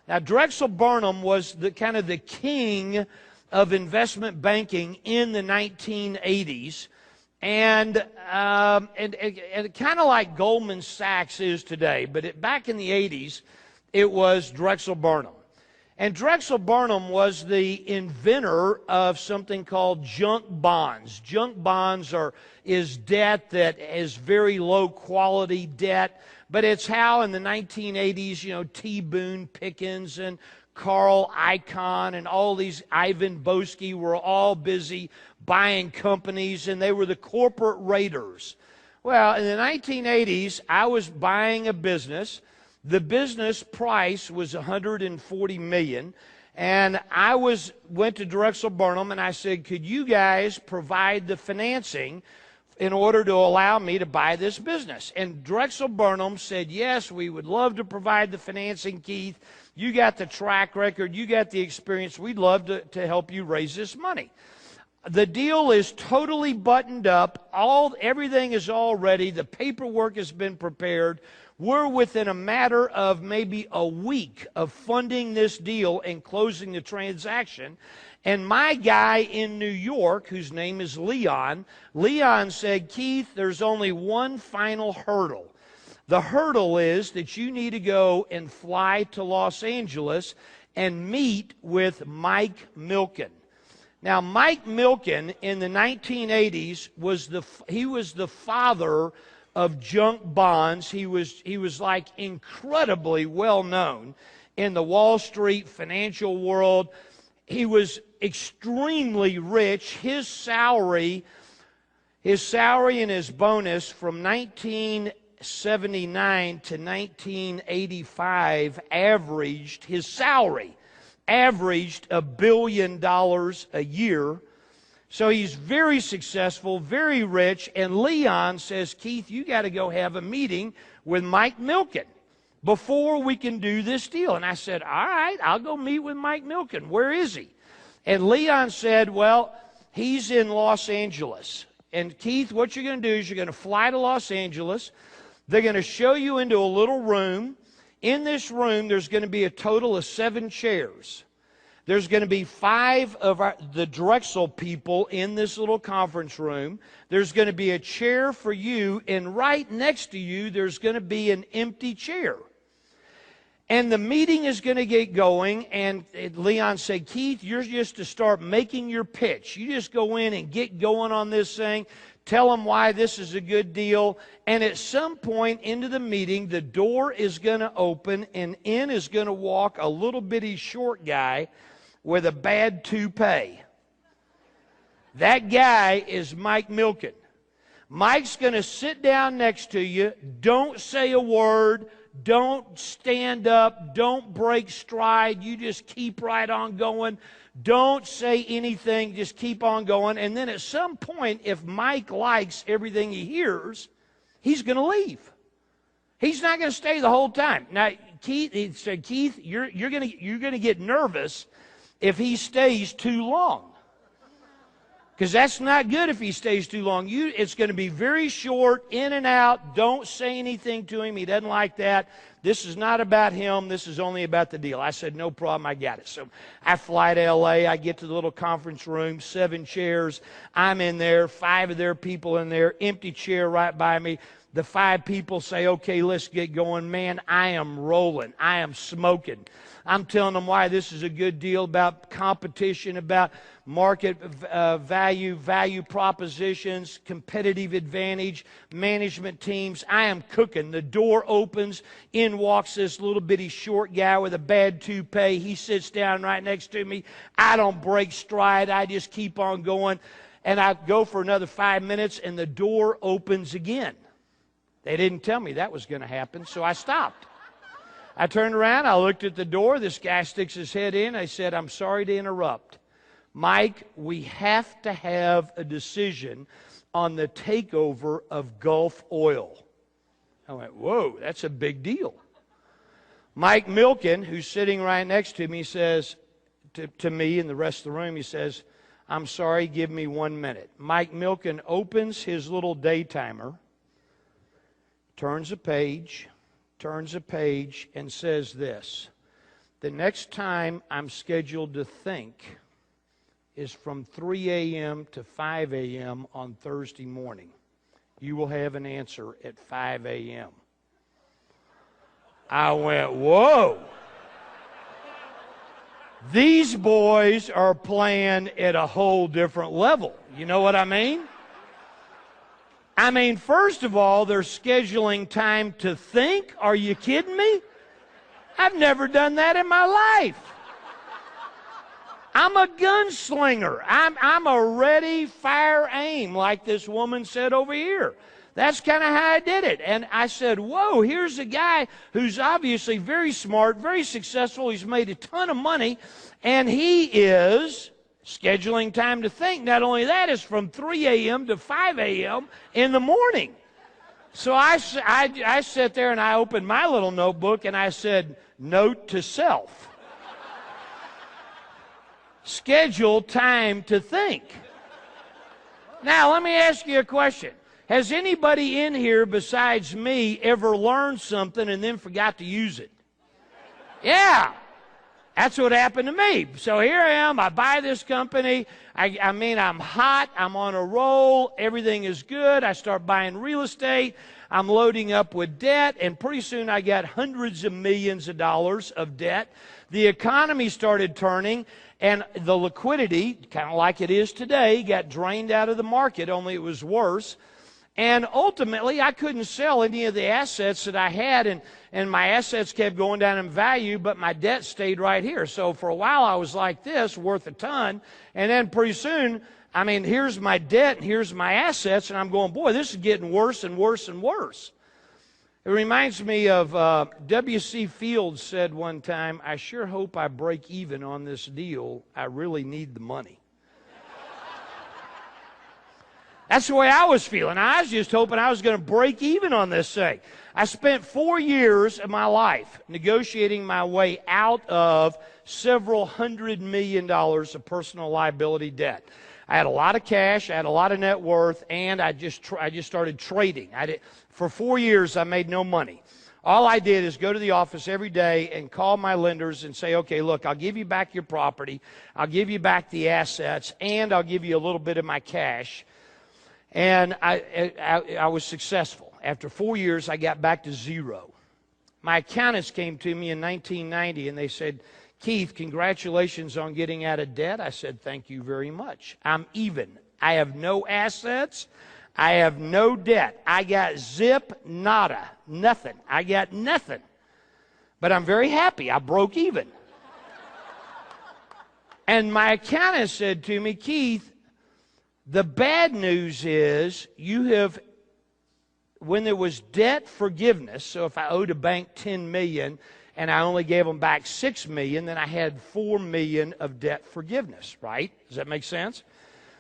Now, Drexel Burnham was the kind of the king of investment banking in the 1980s. And kind of like Goldman Sachs is today, but back in the 80s, it was Drexel Burnham. And Drexel Burnham was the inventor of something called junk bonds. Junk bonds is debt that is very low quality debt, but it's how in the 1980s, T. Boone Pickens and Carl Icahn and all these, Ivan Boesky, were all busy buying companies, and they were the corporate raiders. Well, in the 1980s, I was buying a business. The business price was $140 million, and I went to Drexel Burnham, and I said, could you guys provide the financing in order to allow me to buy this business? And Drexel Burnham said, yes, we would love to provide the financing, Keith. You got the track record. You got the experience. We'd love to help you raise this money. The deal is totally buttoned up. Everything is all ready. The paperwork has been prepared. We're within a matter of maybe a week of funding this deal and closing the transaction. And my guy in New York, whose name is Leon said, Keith, there's only one final hurdle. The hurdle is that you need to go and fly to Los Angeles and meet with Mike Milken. Now, Mike Milken in the 1980s was the father of junk bonds. He was like incredibly well known in the Wall Street financial world. He was extremely rich. His salary and his bonus from 1979 to 1985 averaged $1 billion a year. So he's very successful, very rich, and Leon says, Keith, you got to go have a meeting with Mike Milken before we can do this deal. And I said, all right, I'll go meet with Mike Milken. Where is he? And Leon said, well, he's in Los Angeles. And Keith, what you're going to do is you're going to fly to Los Angeles. They're going to show you into a little room. In this room, there's going to be a total of 7 chairs. There's going to be 5 of the Drexel people in this little conference room. There's going to be a chair for you, and right next to you, there's going to be an empty chair. And the meeting is going to get going, and Leon said, Keith, you're just to start making your pitch. You just go in and get going on this thing. Tell them why this is a good deal. And at some point into the meeting, the door is going to open, and in is going to walk a little bitty short guy with a bad toupee. That guy is Mike Milken. Mike's going to sit down next to you. Don't say a word. Don't stand up. Don't break stride. You just keep right on going. Don't say anything. Just keep on going. And then at some point, if Mike likes everything he hears, he's going to leave. He's not going to stay the whole time. Now, he said, Keith, you're going to get nervous if he stays too long. Because that's not good if he stays too long. It's going to be very short, in and out. Don't say anything to him. He doesn't like that. This is not about him. This is only about the deal. I said, no problem. I got it. So I fly to L.A. I get to the little conference room, 7 chairs. I'm in there, 5 of their people in there, empty chair right by me. The 5 people say, okay, let's get going. Man, I am rolling. I am smoking. I'm telling them why this is a good deal, about competition, about market value propositions, competitive advantage, management teams. I am cooking. The door opens. In walks this little bitty short guy with a bad toupee. He sits down right next to me. I don't break stride. I just keep on going. And I go for another 5 minutes, and the door opens again. They didn't tell me that was going to happen, so I stopped. I turned around, I looked at the door. This guy sticks his head in. I said, I'm sorry to interrupt. Mike, we have to have a decision on the takeover of Gulf Oil. I went, whoa, that's a big deal. Mike Milken, who's sitting right next to me, says to me and the rest of the room, he says, I'm sorry, give me 1 minute. Mike Milken opens his little day timer, turns a page, and says this: the next time I'm scheduled to think is from 3 a.m. to 5 a.m. on Thursday morning. You will have an answer at 5 a.m. I went, whoa. These boys are playing at a whole different level. You know what I mean? I mean, first of all, they're scheduling time to think. Are you kidding me? I've never done that in my life. I'm a gunslinger. I'm a ready, fire, aim, like this woman said over here. That's kind of how I did it. And I said, whoa, here's a guy who's obviously very smart, very successful. He's made a ton of money, and he is scheduling time to think. Not only that, it's from 3 a.m. to 5 a.m. in the morning. So I sat there and I opened my little notebook and I said, note to self. Schedule time to think. Now, let me ask you a question. Has anybody in here besides me ever learned something and then forgot to use it? Yeah. That's what happened to me. So here I am. I buy this company. I mean, I'm hot. I'm on a roll. Everything is good. I start buying real estate. I'm loading up with debt. And pretty soon I got hundreds of millions of dollars of debt. The economy started turning. And the liquidity, kind of like it is today, got drained out of the market, only it was worse. And ultimately, I couldn't sell any of the assets that I had, and my assets kept going down in value, but my debt stayed right here. So for a while, I was like this, worth a ton. And then pretty soon, I mean, here's my debt, and here's my assets, and I'm going, boy, this is getting worse and worse and worse. It reminds me of W.C. Fields said one time, I sure hope I break even on this deal. I really need the money. That's the way I was feeling. I was just hoping I was going to break even on this thing. I spent 4 years of my life negotiating my way out of several $100 million of personal liability debt. I had a lot of cash, I had a lot of net worth, and I just started trading. For 4 years, I made no money. All I did is go to the office every day and call my lenders and say, okay, look, I'll give you back your property, I'll give you back the assets, and I'll give you a little bit of my cash. And I was successful. After 4 years, I got back to zero. My accountants came to me in 1990, and they said, Keith, congratulations on getting out of debt. I said, thank you very much. I'm even. I have no assets. I have no debt. I got zip, nada, nothing. I got nothing. But I'm very happy. I broke even. And my accountant said to me, Keith, the bad news is you have, when there was debt forgiveness, so if I owed a bank $10 million and I only gave them back $6 million, then I had $4 million of debt forgiveness, right? Does that make sense?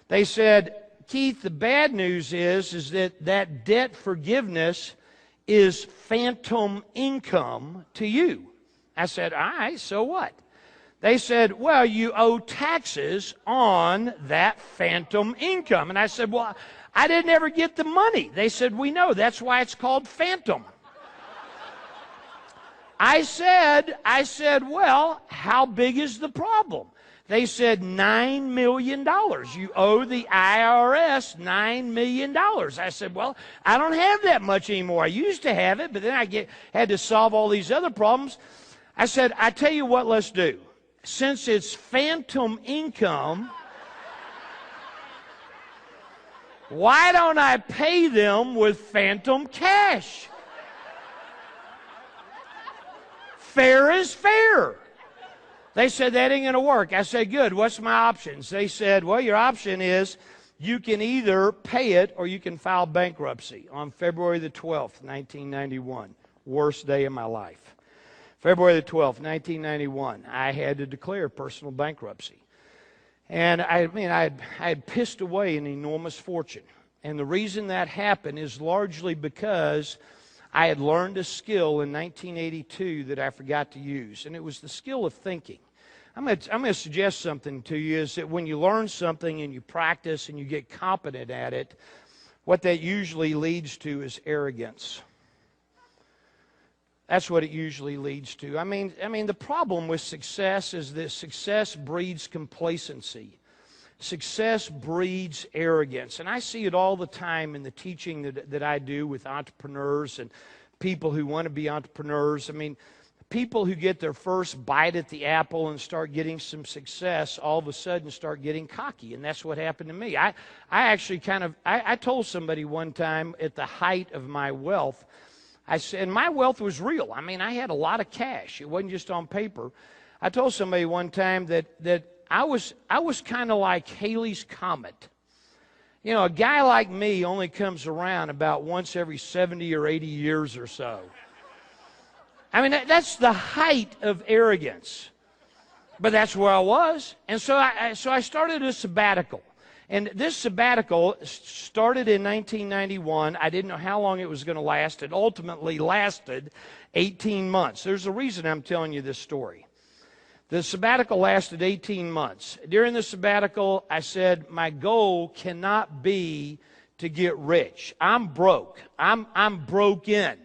They said, Keith, the bad news is that debt forgiveness is phantom income to you. I said, all right, so what? They said, well, you owe taxes on that phantom income. And I said, well, I didn't ever get the money. They said, we know. That's why it's called phantom. I said, well, how big is the problem? They said $9 million. You owe the IRS $9 million. I said, well, I don't have that much anymore. I used to have it, but then I had to solve all these other problems. I said, I tell you what, let's do. Since it's phantom income, why don't I pay them with phantom cash? Fair is fair. They said, that ain't going to work. I said, good. What's my options? They said, well, your option is you can either pay it or you can file bankruptcy. On February the 12th, 1991, worst day of my life. February the 12th, 1991, I had to declare personal bankruptcy. And I had pissed away an enormous fortune. And the reason that happened is largely because I had learned a skill in 1982 that I forgot to use, and it was the skill of thinking. I'm going to suggest something to you, is that when you learn something and you practice and you get competent at it, what that usually leads to is arrogance. That's what it usually leads to. I mean, the problem with success is that success breeds complacency. Success breeds arrogance. And I see it all the time in the teaching that I do with entrepreneurs and people who want to be entrepreneurs. I mean, people who get their first bite at the apple and start getting some success all of a sudden start getting cocky. And that's what happened to me. I actually I told somebody one time at the height of my wealth, I said, and my wealth was real. I mean, I had a lot of cash. It wasn't just on paper. I told somebody one time that I was kind of like Halley's Comet. You know, a guy like me only comes around about once every 70 or 80 years or so. I mean, that's the height of arrogance. But that's where I was. And so I started a sabbatical. And this sabbatical started in 1991. I didn't know how long it was going to last. It ultimately lasted 18 months. There's a reason I'm telling you this story. The sabbatical lasted 18 months. During the sabbatical, I said, my goal cannot be to get rich. I'm broke. I'm broken.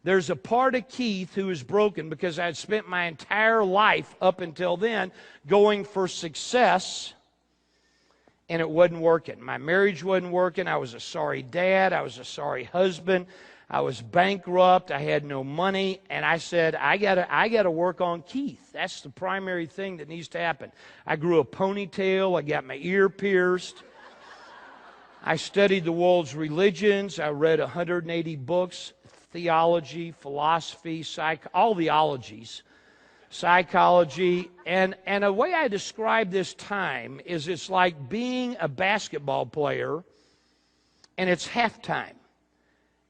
There's a part of Keith who is broken because I'd spent my entire life up until then going for success, and it wasn't working. My marriage wasn't working. I was a sorry dad. I was a sorry husband. I was bankrupt. I had no money. And I said, I gotta work on Keith. That's the primary thing that needs to happen. I grew a ponytail. I got my ear pierced. I studied the world's religions. I read 180 books, theology, philosophy, all the ologies, psychology. And the way I describe this time is it's like being a basketball player and it's halftime.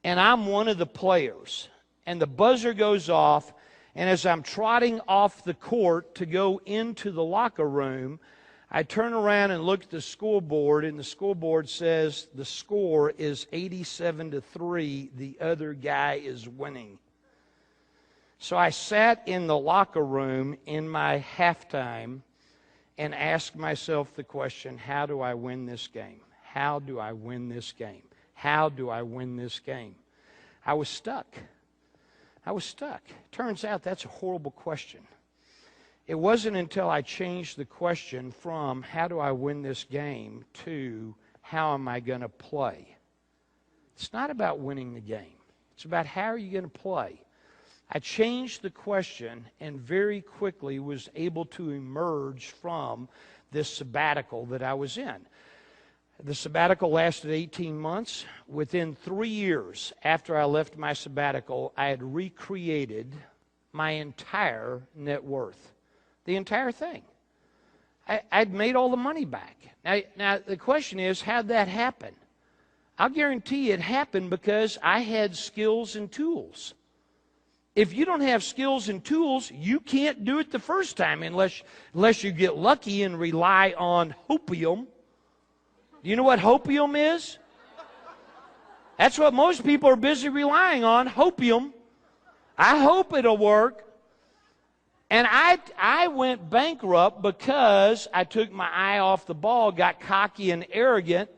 And I'm one of the players. And the buzzer goes off, and as I'm trotting off the court to go into the locker room, I turn around and look at the scoreboard, and the scoreboard says the score is 87-3. The other guy is winning. So I sat in the locker room in my halftime and asked myself the question, how do I win this game? How do I win this game? How do I win this game? I was stuck. Turns out that's a horrible question. It wasn't until I changed the question from how do I win this game to how am I going to play? It's not about winning the game. It's about how are you going to play. I changed the question and very quickly was able to emerge from this sabbatical that I was in. The sabbatical lasted 18 months. Within 3 years after I left my sabbatical, I had recreated my entire net worth. The entire thing. I'd made all the money back. Now the question is, how'd that happen? I'll guarantee it happened because I had skills and tools. If you don't have skills and tools, you can't do it the first time unless you get lucky and rely on hopium. Do you know what hopium is? That's what most people are busy relying on, hopium. I hope it'll work. And I went bankrupt because I took my eye off the ball, got cocky and arrogant.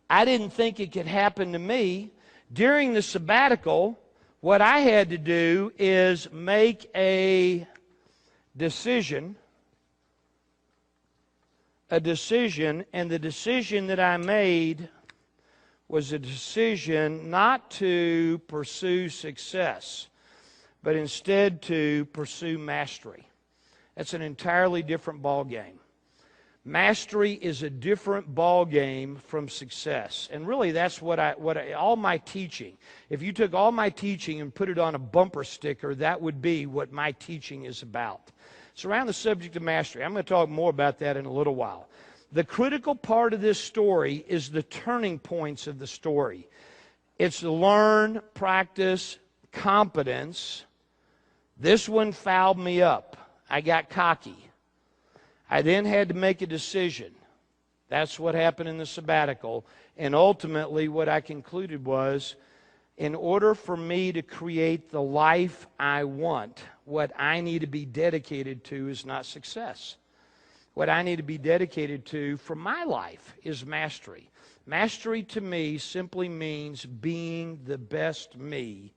I didn't think it could happen to me. During the sabbatical, what I had to do is make a decision a decision, and the decision that I made was a decision not to pursue success, but instead to pursue mastery. That's an entirely different ball game. Mastery is a different ball game from success. And really that's what all my teaching, if you took all my teaching and put it on a bumper sticker, that would be what my teaching is about. It's around the subject of mastery. I'm going to talk more about that in a little while. The critical part of this story is the turning points of the story. It's the learn, practice, competence. This one fouled me up. I got cocky. I then had to make a decision. That's what happened in the sabbatical. And ultimately what I concluded was, in order for me to create the life I want, what I need to be dedicated to is not success. What I need to be dedicated to for my life is mastery. Mastery to me simply means being the best me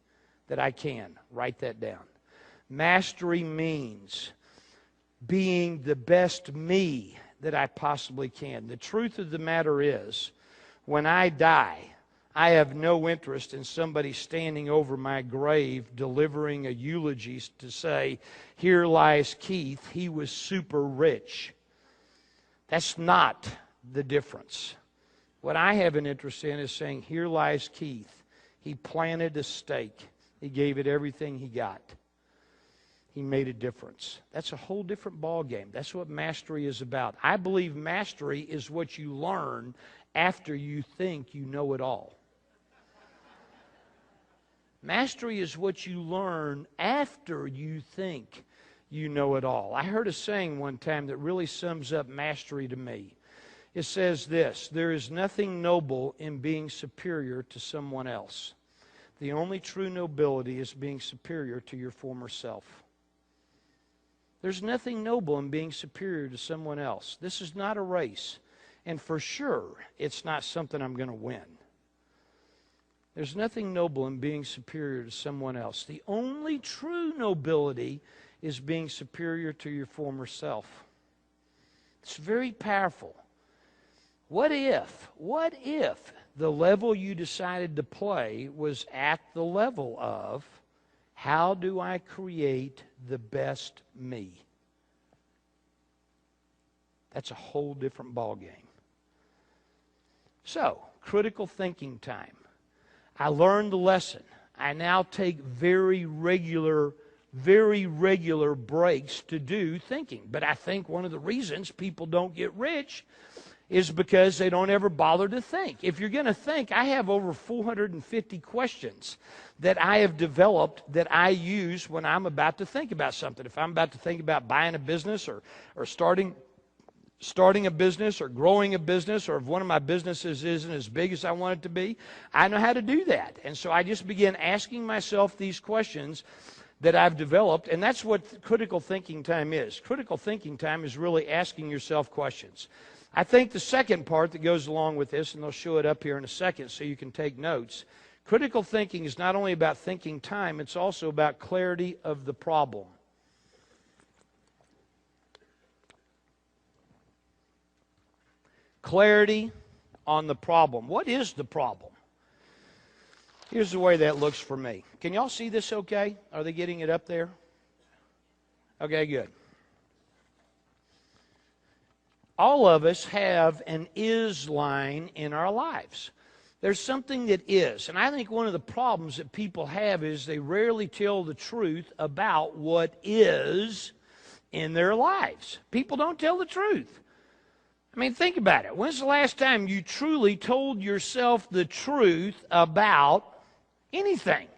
that I can. Write that down. Mastery means being the best me that I possibly can. The truth of the matter is, when I die, I have no interest in somebody standing over my grave delivering a eulogy to say, here lies Keith, he was super rich. That's not the difference. What I have an interest in is saying, here lies Keith. He planted a stake. He gave it everything he got. He made a difference. That's a whole different ball game. That's what mastery is about. I believe mastery is what you learn after you think you know it all. Mastery is what you learn after you think you know it all. I heard a saying one time that really sums up mastery to me. It says this: there is nothing noble in being superior to someone else. The only true nobility is being superior to your former self. There's nothing noble in being superior to someone else. This is not a race. And for sure, it's not something I'm going to win. There's nothing noble in being superior to someone else. The only true nobility is being superior to your former self. It's very powerful. What if the level you decided to play was at the level of, how do I create the best me? That's a whole different ballgame. So, critical thinking time. I learned the lesson. I now take very regular breaks to do thinking. But I think one of the reasons people don't get rich is because they don't ever bother to think. If you're going to think, I have over 450 questions that I have developed that I use when I'm about to think about something. If I'm about to think about buying a business or starting a business or growing a business, or if one of my businesses isn't as big as I want it to be, I know how to do that. And so I just begin asking myself these questions that I've developed, and that's what critical thinking time is. Critical thinking time is really asking yourself questions. I think the second part that goes along with this, and they'll show it up here in a second so you can take notes, critical thinking is not only about thinking time, it's also about clarity of the problem. Clarity on the problem. What is the problem? Here's the way that looks for me. Can y'all see this okay? Are they getting it up there? Okay, good. All of us have an is line in our lives. There's something that is. And I think one of the problems that people have is they rarely tell the truth about what is in their lives. People don't tell the truth. I mean, think about it. When's the last time you truly told yourself the truth about anything?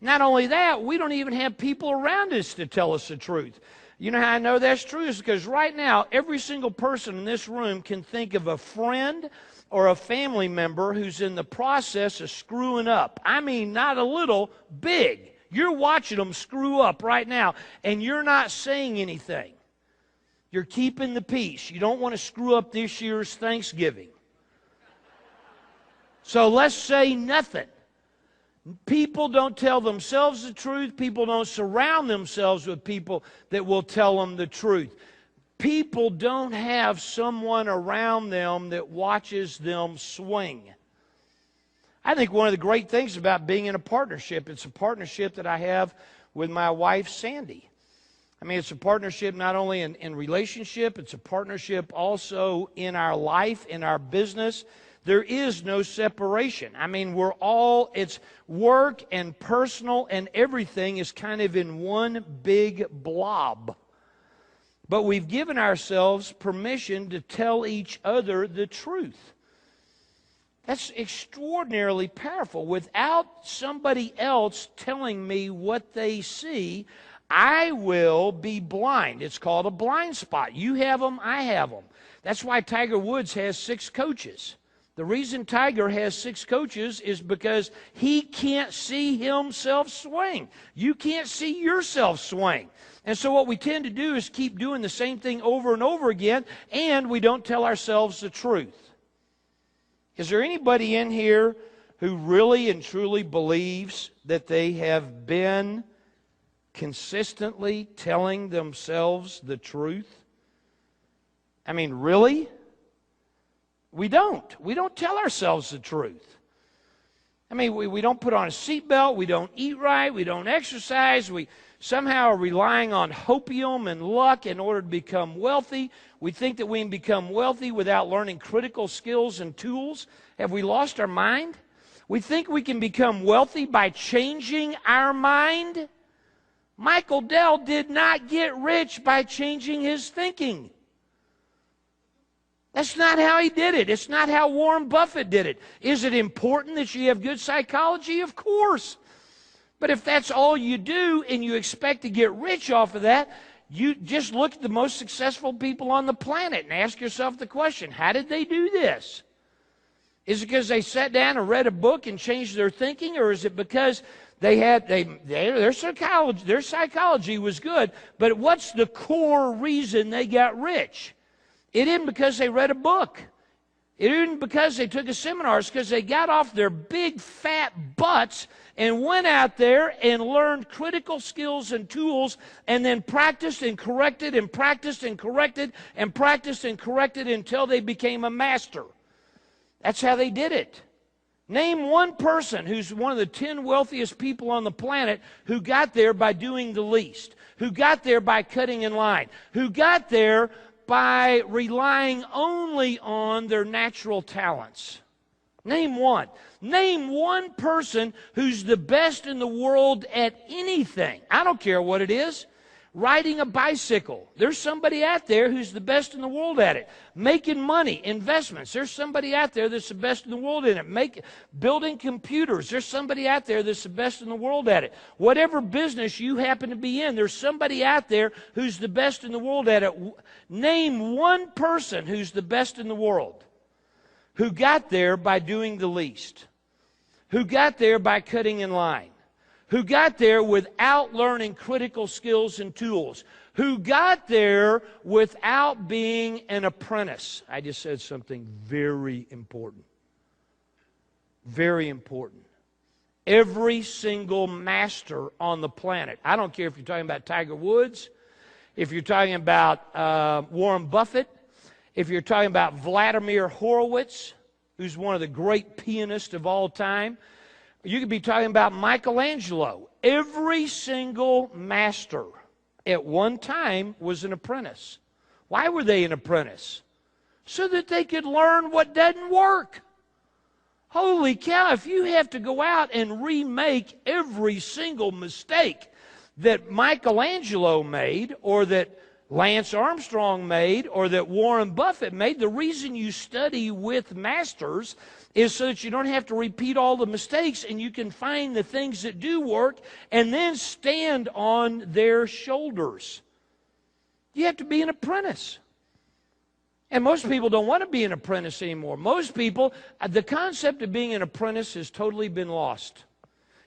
Not only that, we don't even have people around us to tell us the truth. You know how I know that's true? Is because right now, every single person in this room can think of a friend or a family member who's in the process of screwing up. I mean, not a little, big. You're watching them screw up right now, and you're not saying anything. You're keeping the peace. You don't want to screw up this year's Thanksgiving. So let's say nothing. People don't tell themselves the truth. People don't surround themselves with people that will tell them the truth. people don't have someone around them that watches them swing. I think one of the great things about being in a partnership, it's a partnership that I have with my wife, Sandy. I mean, it's a partnership not only in relationship, it's a partnership also in our life, in our business. There is no separation. I mean, it's work and personal and everything is kind of in one big blob. But we've given ourselves permission to tell each other the truth. That's extraordinarily powerful. Without somebody else telling me what they see, I will be blind. It's called a blind spot. You have them, I have them. That's why Tiger Woods has 6 coaches. The reason Tiger has 6 coaches is because he can't see himself swing. You can't see yourself swing. And so what we tend to do is keep doing the same thing over and over again, and we don't tell ourselves the truth. Is there anybody in here who really and truly believes that they have been consistently telling themselves the truth? I mean, really? We don't. We don't tell ourselves the truth. I mean, we don't put on a seatbelt. We don't eat right. We don't exercise. We somehow are relying on hopium and luck in order to become wealthy. We think that we can become wealthy without learning critical skills and tools. Have we lost our mind? We think we can become wealthy by changing our mind. Michael Dell did not get rich by changing his thinking. That's not how he did it. It's not how Warren Buffett did it. Is it important that you have good psychology? Of course. But if that's all you do and you expect to get rich off of that, you just look at the most successful people on the planet and ask yourself the question, how did they do this? Is it because they sat down and read a book and changed their thinking, or is it because their psychology was good, but what's the core reason they got rich? It isn't because they read a book. It isn't because they took a seminar. It's because they got off their big fat butts and went out there and learned critical skills and tools and then practiced and corrected and practiced and corrected and practiced and corrected until they became a master. That's how they did it. Name one person who's one of the 10 wealthiest people on the planet who got there by doing the least, who got there by cutting in line, who got there by relying only on their natural talents. Name one. Name one person who's the best in the world at anything. I don't care what it is. Riding a bicycle. There's somebody out there who's the best in the world at it. Making money, investments. There's somebody out there that's the best in the world in it. Building computers. There's somebody out there that's the best in the world at it. Whatever business you happen to be in, there's somebody out there who's the best in the world at it. Name one person who's the best in the world who got there by doing the least, who got there by cutting in line, who got there without learning critical skills and tools, who got there without being an apprentice. I just said something very important. Very important. Every single master on the planet, I don't care if you're talking about Tiger Woods, if you're talking about Warren Buffett, if you're talking about Vladimir Horowitz, who's one of the great pianists of all time, you could be talking about Michelangelo. Every single master at one time was an apprentice. Why were they an apprentice? So that they could learn what doesn't work. Holy cow, if you have to go out and remake every single mistake that Michelangelo made, or that Lance Armstrong made, or that Warren Buffett made, the reason you study with masters is so that you don't have to repeat all the mistakes and you can find the things that do work and then stand on their shoulders. You have to be an apprentice. And most people don't want to be an apprentice anymore. Most people, the concept of being an apprentice has totally been lost.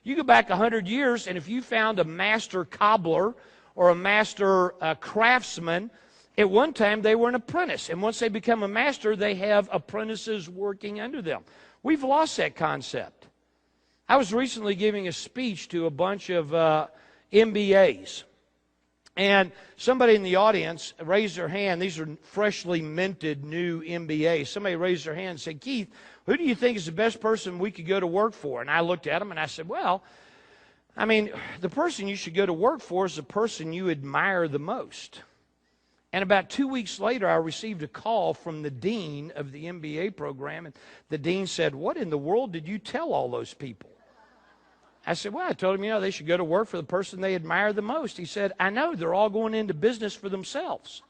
You go back 100 years, and if you found a master cobbler or a master craftsman, at one time they were an apprentice. And once they become a master, they have apprentices working under them. We've lost that concept. I was recently giving a speech to a bunch of MBAs. And somebody in the audience raised their hand. These are freshly minted new MBAs. Somebody raised their hand and said, Keith, who do you think is the best person we could go to work for? And I looked at them and I said, well, I mean, the person you should go to work for is the person you admire the most. And about 2 weeks later, I received a call from the dean of the MBA program. And the dean said, what in the world did you tell all those people? I said, well, I told them, they should go to work for the person they admire the most. He said, I know, they're all going into business for themselves.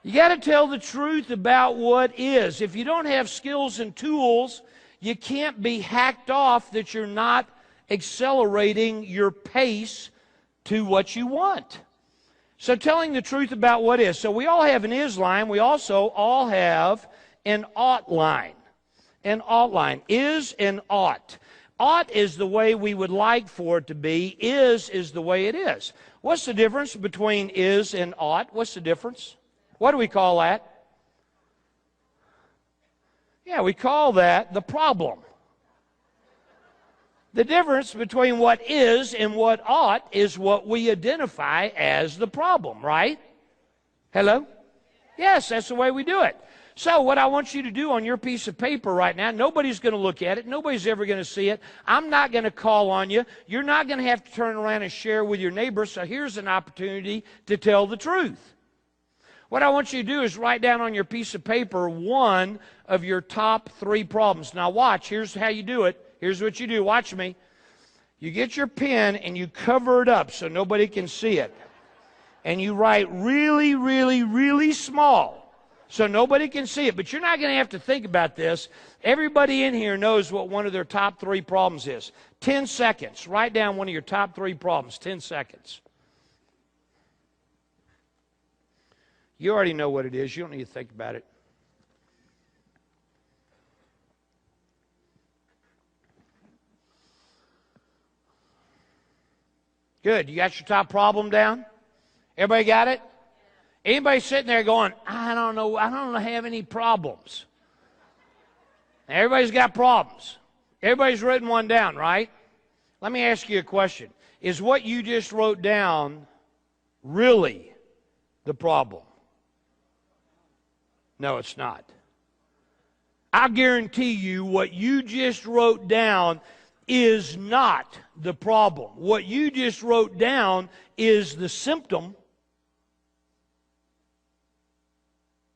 You got to tell the truth about what is. If you don't have skills and tools, you can't be hacked off that you're not accelerating your pace to what you want. So telling the truth about what is. So we all have an is line. We also all have an ought line. An ought line. Is and ought. Ought is the way we would like for it to be. Is the way it is. What's the difference between is and ought? What's the difference? What do we call that? Yeah, we call that the problem. The difference between what is and what ought is what we identify as the problem, right? Hello? Yes, that's the way we do it. So what I want you to do on your piece of paper right now, nobody's going to look at it. Nobody's ever going to see it. I'm not going to call on you. You're not going to have to turn around and share with your neighbor. So here's an opportunity to tell the truth. What I want you to do is write down on your piece of paper one of your top 3 problems. Now watch, here's how you do it. Here's what you do. Watch me. You get your pen and you cover it up so nobody can see it. And you write really, really, really small so nobody can see it. But you're not going to have to think about this. Everybody in here knows what one of their top 3 problems is. 10 seconds. Write down one of your top 3 problems. 10 seconds. You already know what it is. You don't need to think about it. Good. You got your top problem down? Everybody got it? Anybody sitting there going, I don't know, I don't have any problems? Everybody's got problems. Everybody's written one down, right? Let me ask you a question. Is what you just wrote down really the problem? No, it's not. I guarantee you what you just wrote down is not the problem. What you just wrote down is the symptom.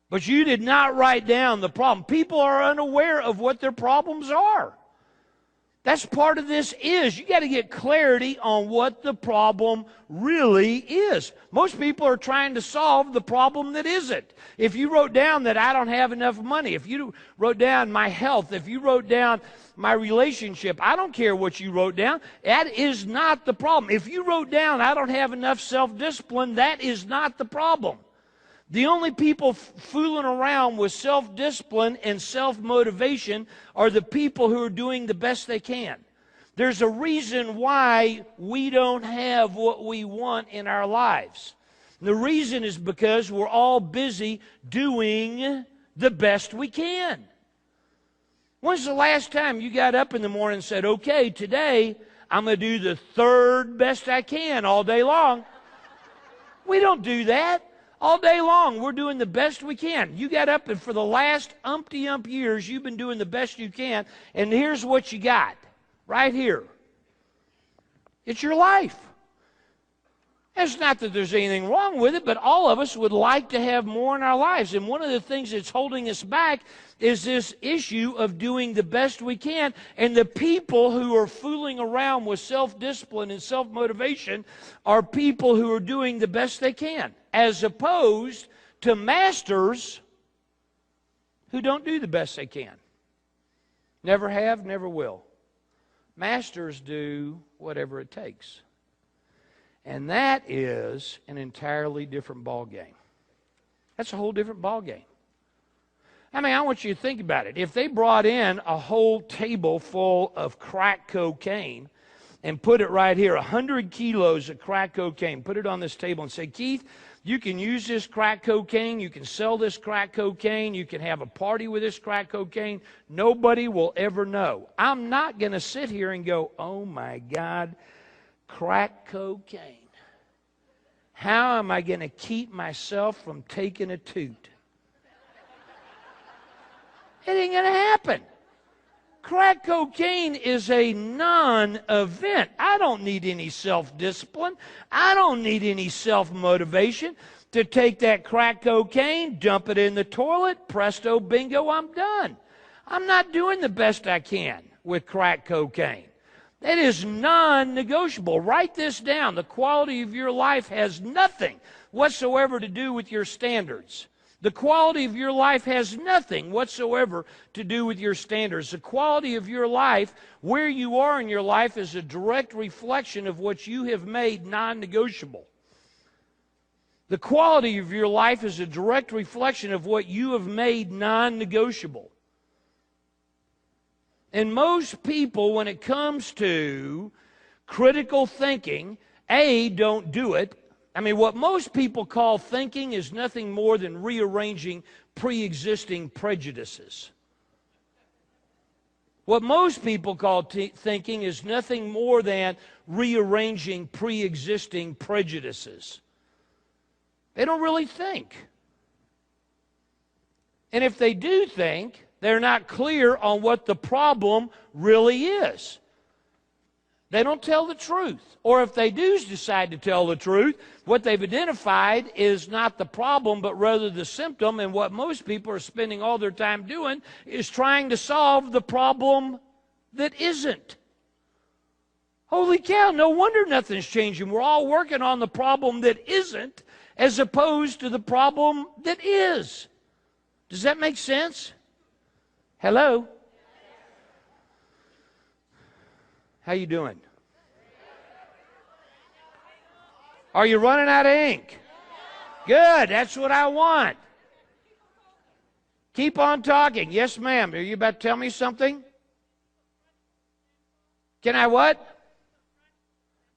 But you did not write down the problem. People are unaware of what their problems are. That's part of this is. You got to get clarity on what the problem really is. Most people are trying to solve the problem that isn't. If you wrote down that I don't have enough money, if you wrote down my health, if you wrote down my relationship, I don't care what you wrote down. That is not the problem. If you wrote down I don't have enough self-discipline, that is not the problem. The only people fooling around with self-discipline and self-motivation are the people who are doing the best they can. There's a reason why we don't have what we want in our lives. And the reason is because we're all busy doing the best we can. When's the last time you got up in the morning and said, okay, today I'm going to do the 3rd best I can all day long? We don't do that. All day long, we're doing the best we can. You got up, and for the last umpty-ump years, you've been doing the best you can, and here's what you got right here. It's your life. It's not that there's anything wrong with it, but all of us would like to have more in our lives. And one of the things that's holding us back is this issue of doing the best we can. And the people who are fooling around with self-discipline and self-motivation are people who are doing the best they can, as opposed to masters who don't do the best they can. Never have, never will. Masters do whatever it takes. And that is an entirely different ball game. That's a whole different ball game. I mean, I want you to think about it. If they brought in a whole table full of crack cocaine and put it right here, 100 kilos of crack cocaine, put it on this table and say, Keith, You can use this crack cocaine. You can sell this crack cocaine. You can have a party with this crack cocaine. Nobody will ever know. I'm not going to sit here and go, oh my God, crack cocaine. How am I going to keep myself from taking a toot? It ain't going to happen. Crack cocaine is a non-event. I don't need any self-discipline. I don't need any self-motivation to take that crack cocaine, dump it in the toilet, presto, bingo, I'm done. I'm not doing the best I can with crack cocaine. That is non-negotiable. Write this down. The quality of your life has nothing whatsoever to do with your standards. The quality of your life has nothing whatsoever to do with your standards. The quality of your life, where you are in your life, is a direct reflection of what you have made non-negotiable. The quality of your life is a direct reflection of what you have made non-negotiable. And most people, when it comes to critical thinking, don't do it. I mean, what most people call thinking is nothing more than rearranging pre-existing prejudices. What most people call thinking is nothing more than rearranging pre-existing prejudices. They don't really think. And if they do think, they're not clear on what the problem really is. They don't tell the truth. Or if they do decide to tell the truth, what they've identified is not the problem, but rather the symptom. And what most people are spending all their time doing is trying to solve the problem that isn't. Holy cow, no wonder nothing's changing. We're all working on the problem that isn't as opposed to the problem that is. Does that make sense? Hello? How you doing? Are you running out of ink? Good, that's what I want. Keep on talking. Yes, ma'am. Are you about to tell me something? Can I what?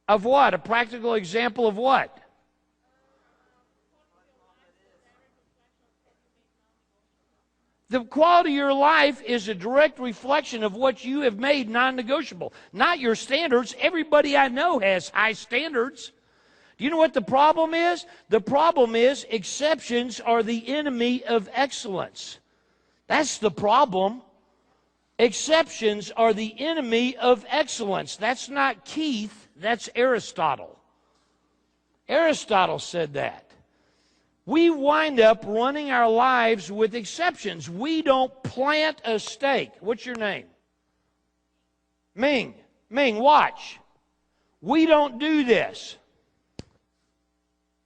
Of what? A practical example of what? The quality of your life is a direct reflection of what you have made non-negotiable, not your standards. Everybody I know has high standards. Do you know what the problem is? The problem is exceptions are the enemy of excellence. That's the problem. Exceptions are the enemy of excellence. That's not Keith, that's Aristotle. Aristotle said that. We wind up running our lives with exceptions. We don't plant a stake. What's your name? Ming. Ming, watch. We don't do this.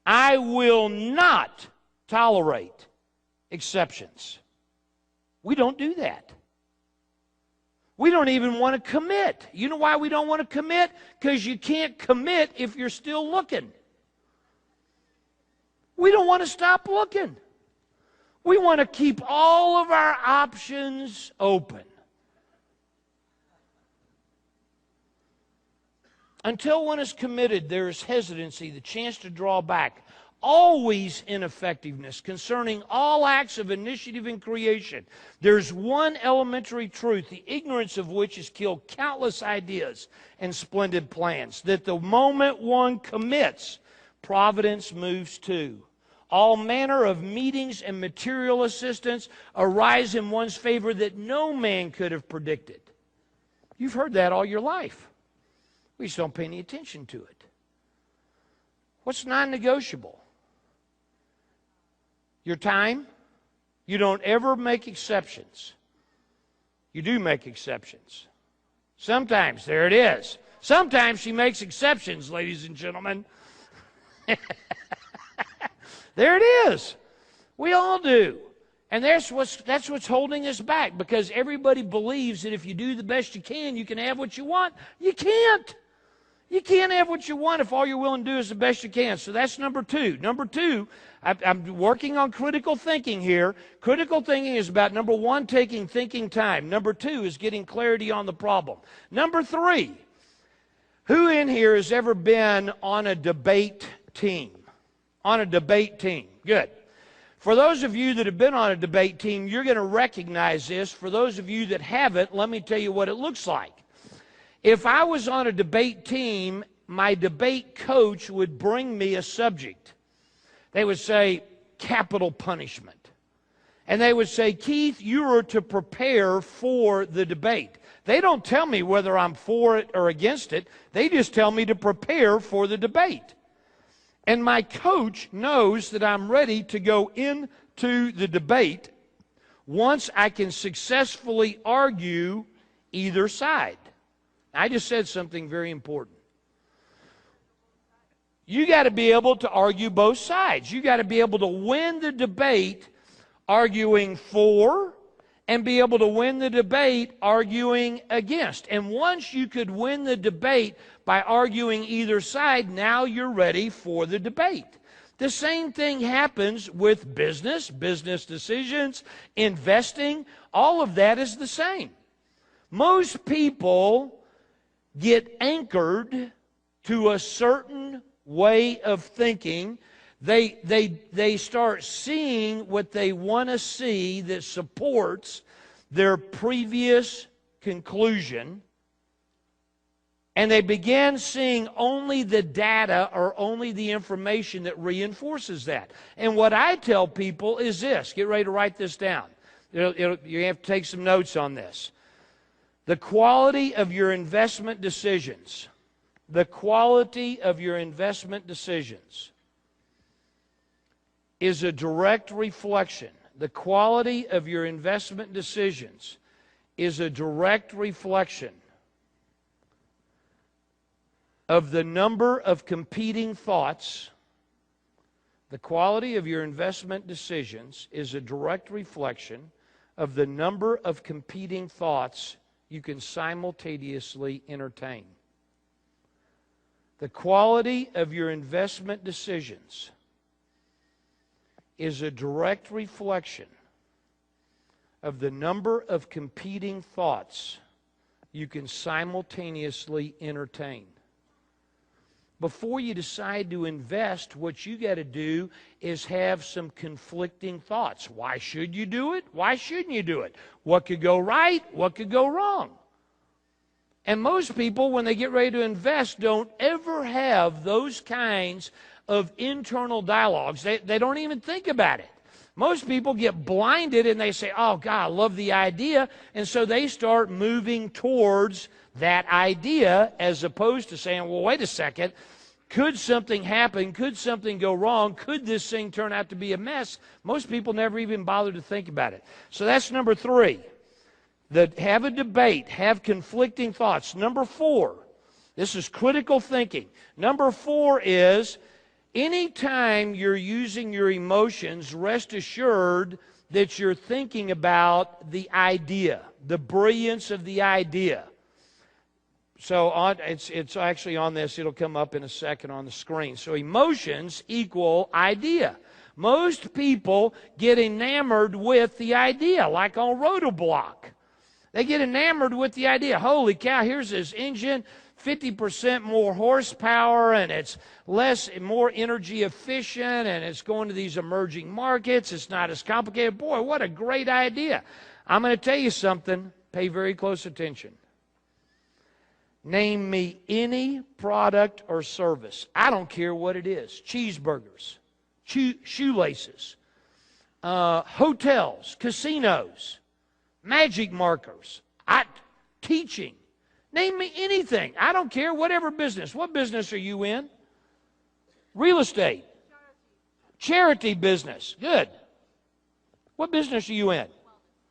I will not tolerate exceptions. We don't do that. We don't even want to commit. You know why we don't want to commit? Because you can't commit if you're still looking. We don't want to stop looking. We want to keep all of our options open. Until one is committed, there is hesitancy, the chance to draw back. Always ineffectiveness concerning all acts of initiative and creation. There's one elementary truth, the ignorance of which has killed countless ideas and splendid plans, that the moment one commits, providence moves too. All manner of meetings and material assistance arise in one's favor that no man could have predicted. You've heard that all your life. We just don't pay any attention to it. What's non-negotiable? Your time. You don't ever make exceptions. You do make exceptions. Sometimes, there it is. Sometimes she makes exceptions, ladies and gentlemen. There it is. We all do. And that's what's holding us back, because everybody believes that if you do the best you can have what you want. You can't. You can't have what you want if all you're willing to do is the best you can. So that's number two. Number two, I'm working on critical thinking here. Critical thinking is about, number one, taking thinking time. Number two is getting clarity on the problem. Number three, who in here has ever been on a debate team? On a debate team. Good. For those of you that have been on a debate team, you're going to recognize this. For those of you that haven't, let me tell you what it looks like. If I was on a debate team, my debate coach would bring me a subject. They would say, capital punishment. And they would say, Keith, you are to prepare for the debate. They don't tell me whether I'm for it or against it. They just tell me to prepare for the debate. And my coach knows that I'm ready to go into the debate once I can successfully argue either side. I just said something very important. You got to be able to argue both sides. You got to be able to win the debate arguing for and be able to win the debate arguing against. And once you could win the debate by arguing either side, now you're ready for the debate. The same thing happens with business decisions, investing. All of that is the same. Most people get anchored to a certain way of thinking. They start seeing what they want to see that supports their previous conclusion, and they begin seeing only the data or only the information that reinforces that. And what I tell people is this. Get ready to write this down. You have to take some notes on this. The quality of your investment decisions. The quality of your investment decisions is a direct reflection. The quality of your investment decisions is a direct reflection of the number of competing thoughts. The quality of your investment decisions is a direct reflection of the number of competing thoughts you can simultaneously entertain. The quality of your investment decisions is a direct reflection of the number of competing thoughts you can simultaneously entertain. Before you decide to invest, what you got to do is have some conflicting thoughts. Why should you do it? Why shouldn't you do it? What could go right? What could go wrong? And most people, when they get ready to invest, don't ever have those kinds of internal dialogues. They don't even think about it. Most people get blinded and they say, oh, God, I love the idea. And so they start moving towards that idea as opposed to saying, well, wait a second. Could something happen? Could something go wrong? Could this thing turn out to be a mess? Most people never even bother to think about it. So that's number 3. Have a debate. Have conflicting thoughts. Number 4. This is critical thinking. Number 4 is anytime you're using your emotions, rest assured that you're thinking about the idea, the brilliance of the idea. So it's actually on this. It'll come up in a second on the screen. So emotions equal idea. Most people get enamored with the idea, like on Rotoblock. They get enamored with the idea. Holy cow, here's this engine, 50% more horsepower, and it's more energy efficient, and it's going to these emerging markets. It's not as complicated. Boy, what a great idea. I'm going to tell you something. Pay very close attention. Name me any product or service. I don't care what it is. Cheeseburgers, shoelaces, hotels, casinos, magic markers, teaching. Name me anything. I don't care, whatever business. What business are you in? Real estate. Charity business. Good. What business are you in?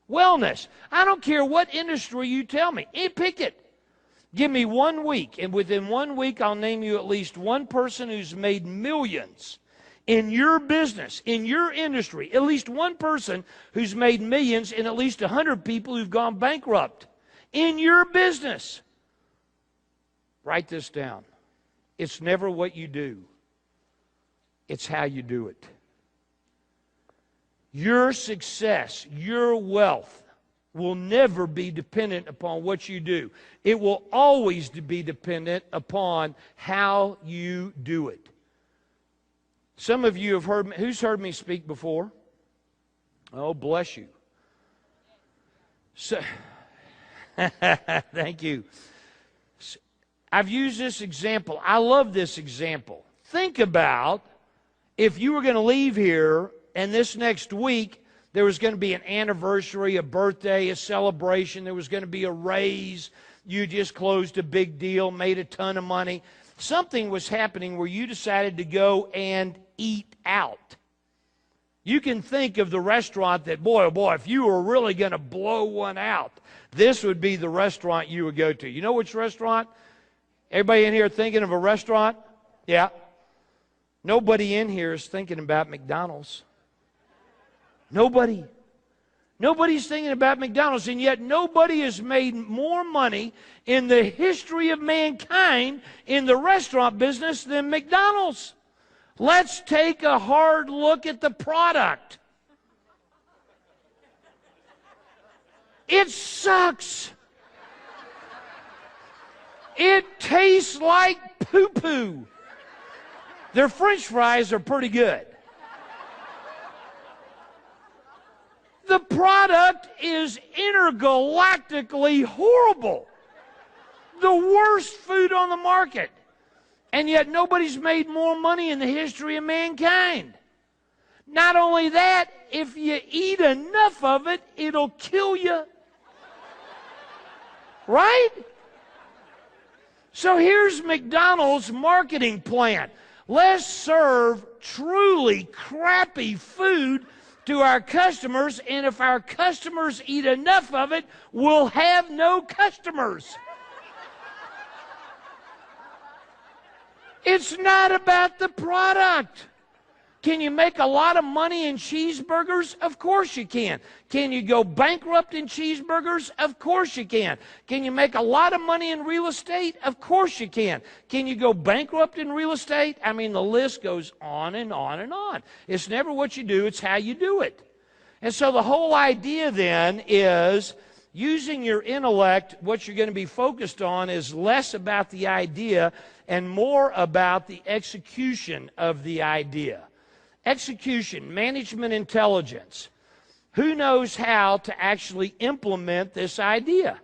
Wellness. I don't care what industry you tell me. Pick it. Give me 1 week, and within 1 week I'll name you at least one person who's made millions in your business, in your industry. At least one person who's made millions, and at least 100 people who've gone bankrupt in your business. Write this down. It's never what you do. It's how you do it. Your success, your wealth will never be dependent upon what you do. It will always be dependent upon how you do it. Some of you have heard me. Who's heard me speak before? Oh, bless you. So, thank you. I've used this example. I love this example. Think about if you were going to leave here and this next week there was going to be an anniversary, a birthday, a celebration, there was going to be a raise, you just closed a big deal, made a ton of money. Something was happening where you decided to go and eat out. You can think of the restaurant that, boy, oh boy, if you were really going to blow one out, this would be the restaurant you would go to. You know which restaurant? Everybody in here thinking of a restaurant? Yeah. Nobody in here is thinking about McDonald's. Nobody. Nobody's thinking about McDonald's, and yet nobody has made more money in the history of mankind in the restaurant business than McDonald's. Let's take a hard look at the product. It sucks. It tastes like poo-poo. Their French fries are pretty good. The product is intergalactically horrible. The worst food on the market. And yet nobody's made more money in the history of mankind. Not only that, if you eat enough of it, it'll kill you. Right? So here's McDonald's marketing plan. Let's serve truly crappy food to our customers, and if our customers eat enough of it, we'll have no customers. It's not about the product. Can you make a lot of money in cheeseburgers? Of course you can. Can you go bankrupt in cheeseburgers? Of course you can. Can you make a lot of money in real estate? Of course you can. Can you go bankrupt in real estate? I mean, the list goes on and on and on. It's never what you do, it's how you do it. And so the whole idea then is using your intellect, what you're going to be focused on is less about the idea and more about the execution of the idea. Execution, management intelligence. Who knows how to actually implement this idea?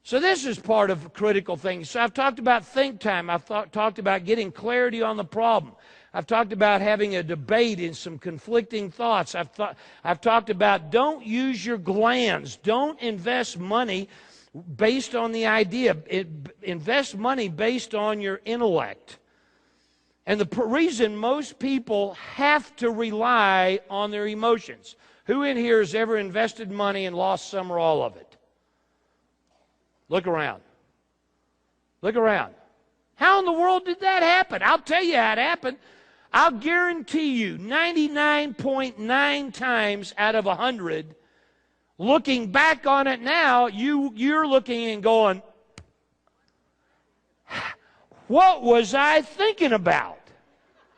So this is part of critical things. So I've talked about think time. I've talked about getting clarity on the problem. I've talked about having a debate and some conflicting thoughts. I've talked about don't use your glands. Don't invest money based on the idea. Invest money based on your intellect. And the reason most people have to rely on their emotions. Who in here has ever invested money and lost some or all of it? Look around. Look around. How in the world did that happen? I'll tell you how it happened. I'll guarantee you 99.9 times out of 100, looking back on it now, you're looking and going, what was I thinking about?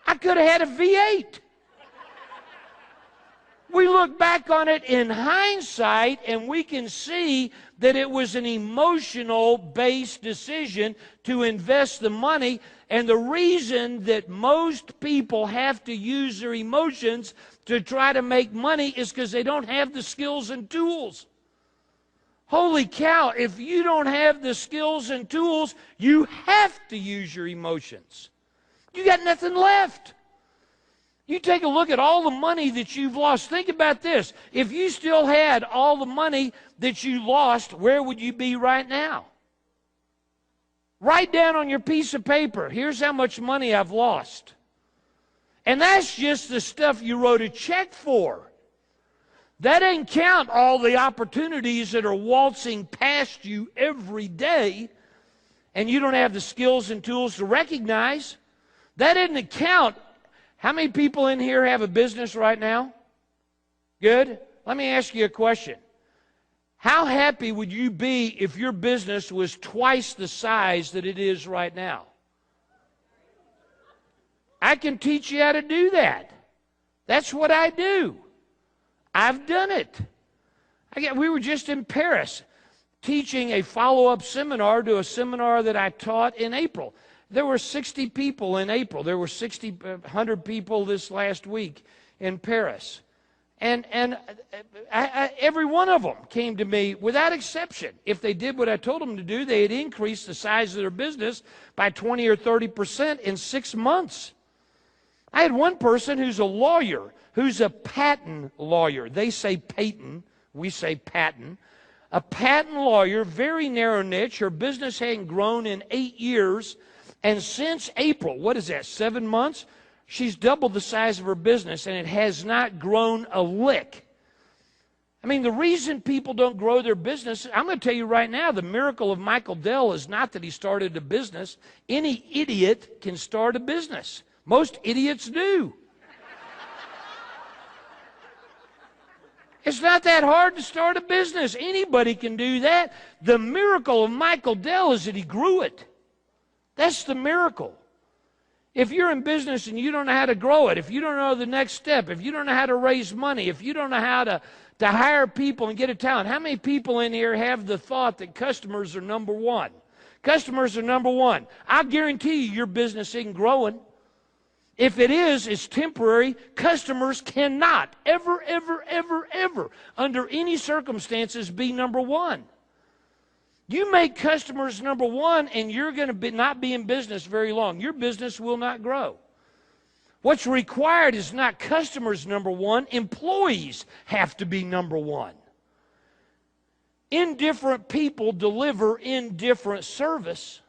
I could have had a V8. We look back on it in hindsight and we can see that it was an emotional-based decision to invest the money. And the reason that most people have to use their emotions to try to make money is because they don't have the skills and tools. Holy cow, if you don't have the skills and tools, you have to use your emotions. You got nothing left. You take a look at all the money that you've lost. Think about this. If you still had all the money that you lost, where would you be right now? Write down on your piece of paper, here's how much money I've lost. And that's just the stuff you wrote a check for. That doesn't count all the opportunities that are waltzing past you every day and you don't have the skills and tools to recognize. That doesn't count. How many people in here have a business right now? Good. Let me ask you a question. How happy would you be if your business was twice the size that it is right now? I can teach you how to do that. That's what I do. I've done it. We were just in Paris teaching a follow-up seminar to a seminar that I taught in April. There were 60 people in April. There were 100 people this last week in Paris. And every one of them came to me without exception. If they did what I told them to do, they had increased the size of their business by 20 or 30% in 6 months. I had one person who's a lawyer, who's a patent lawyer. They say patent, we say patent. A patent lawyer, very narrow niche. Her business hadn't grown in 8 years. And since April, what is that, 7 months? She's doubled the size of her business, and it has not grown a lick. I mean, the reason people don't grow their business, I'm going to tell you right now, the miracle of Michael Dell is not that he started a business. Any idiot can start a business. Most idiots do. It's not that hard to start a business. Anybody can do that. The miracle of Michael Dell is that he grew it. That's the miracle. If you're in business and you don't know how to grow it, if you don't know the next step, if you don't know how to raise money, if you don't know how to hire people and get a talent, how many people in here have the thought that customers are number one? Customers are number one. I guarantee you your business isn't growing. If it is, it's temporary. Customers cannot ever, ever, ever, ever, under any circumstances, be number one. You make customers number one, and you're going to not be in business very long. Your business will not grow. What's required is not customers number one. Employees have to be number one. Indifferent people deliver indifferent service.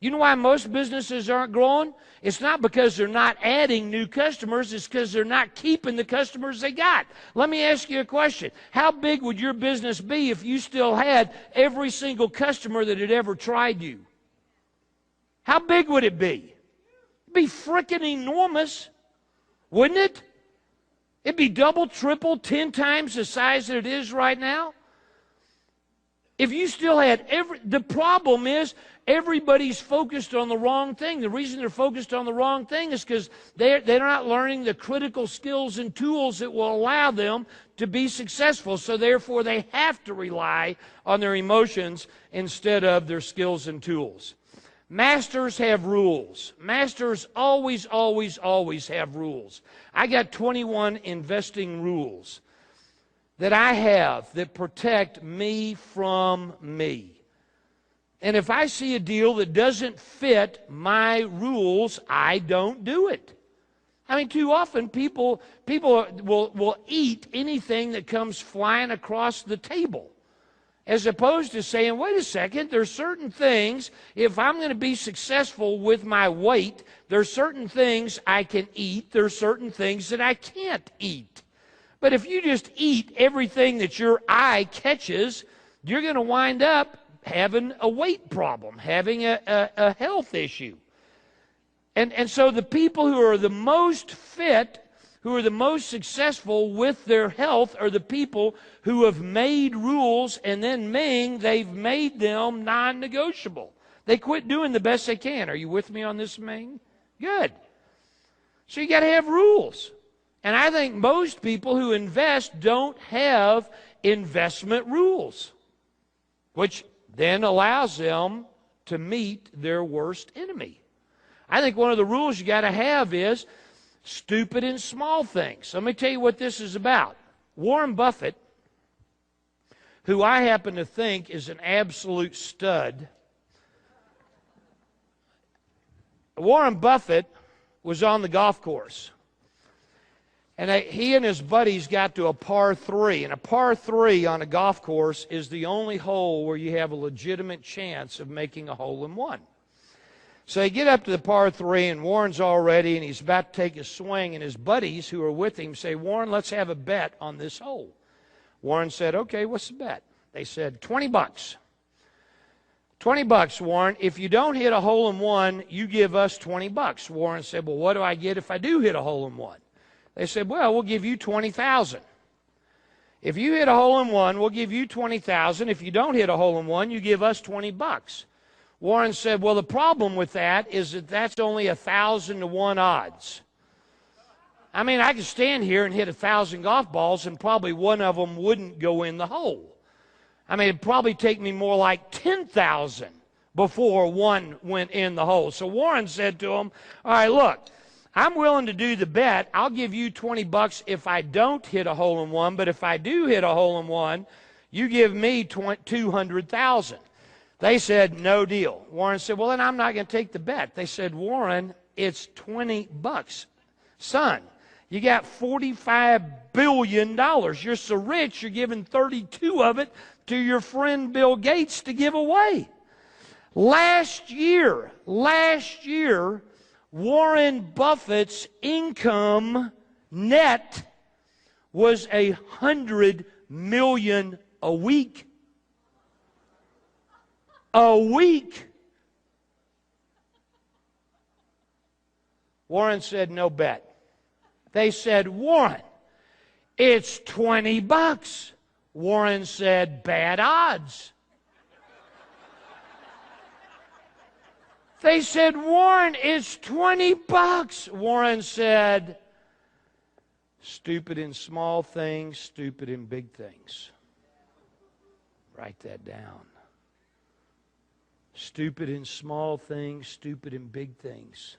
You know why most businesses aren't growing? It's not because they're not adding new customers. It's because they're not keeping the customers they got. Let me ask you a question. How big would your business be if you still had every single customer that had ever tried you? How big would it be? It'd be freaking enormous, wouldn't it? It'd be double, triple, 10 times the size that it is right now. If you still had the problem is everybody's focused on the wrong thing. The reason they're focused on the wrong thing is because they're not learning the critical skills and tools that will allow them to be successful. So therefore, they have to rely on their emotions instead of their skills and tools. Masters have rules. Masters always, always, always have rules. I got 21 investing rules that I have that protect me from me. And if I see a deal that doesn't fit my rules, I don't do it. I mean, too often people will eat anything that comes flying across the table, as opposed to saying, wait a second, there's certain things, if I'm going to be successful with my weight, there's certain things I can eat, there's certain things that I can't eat. But if you just eat everything that your eye catches, you're going to wind up having a weight problem, having a health issue. And so the people who are the most fit, who are the most successful with their health, are the people who have made rules, and then they've made them non-negotiable. They quit doing the best they can. Are you with me on this, Ming? Good. So you got to have rules. And I think most people who invest don't have investment rules, which then allows them to meet their worst enemy. I think one of the rules you got to have is stupid and small things. Let me tell you what this is about. Warren Buffett, who I happen to think is an absolute stud. Warren Buffett was on the golf course. And he and his buddies got to a par 3. And a par 3 on a golf course is the only hole where you have a legitimate chance of making a hole-in-one. So they get up to the par 3, and Warren's all ready, and he's about to take a swing. And his buddies who are with him say, Warren, let's have a bet on this hole. Warren said, okay, what's the bet? They said, $20. $20, Warren. If you don't hit a hole-in-one, you give us $20. Warren said, well, what do I get if I do hit a hole-in-one? They said, well, we'll give you $20,000. If you hit a hole-in-one, we'll give you $20,000. If you don't hit a hole-in-one, you give us $20. Warren said, well, the problem with that is that that's only 1,000 to 1 odds. I mean, I could stand here and hit 1,000 golf balls, and probably one of them wouldn't go in the hole. I mean, it'd probably take me more like 10,000 before one went in the hole. So Warren said to him, all right, look, I'm willing to do the bet. I'll give you $20 if I don't hit a hole-in-one, but if I do hit a hole-in-one, you give me $200,000. They said, no deal. Warren said, well, then I'm not going to take the bet. They said, Warren, it's $20. Son, you got $45 billion. You're so rich, you're giving 32 of it to your friend Bill Gates to give away. Last year, Warren Buffett's income net was $100 million a week. A week. Warren said, no bet. They said, Warren, it's $20. Warren said, bad odds. They said, Warren, it's $20. Warren said, stupid in small things, stupid in big things. Write that down. Stupid in small things, stupid in big things.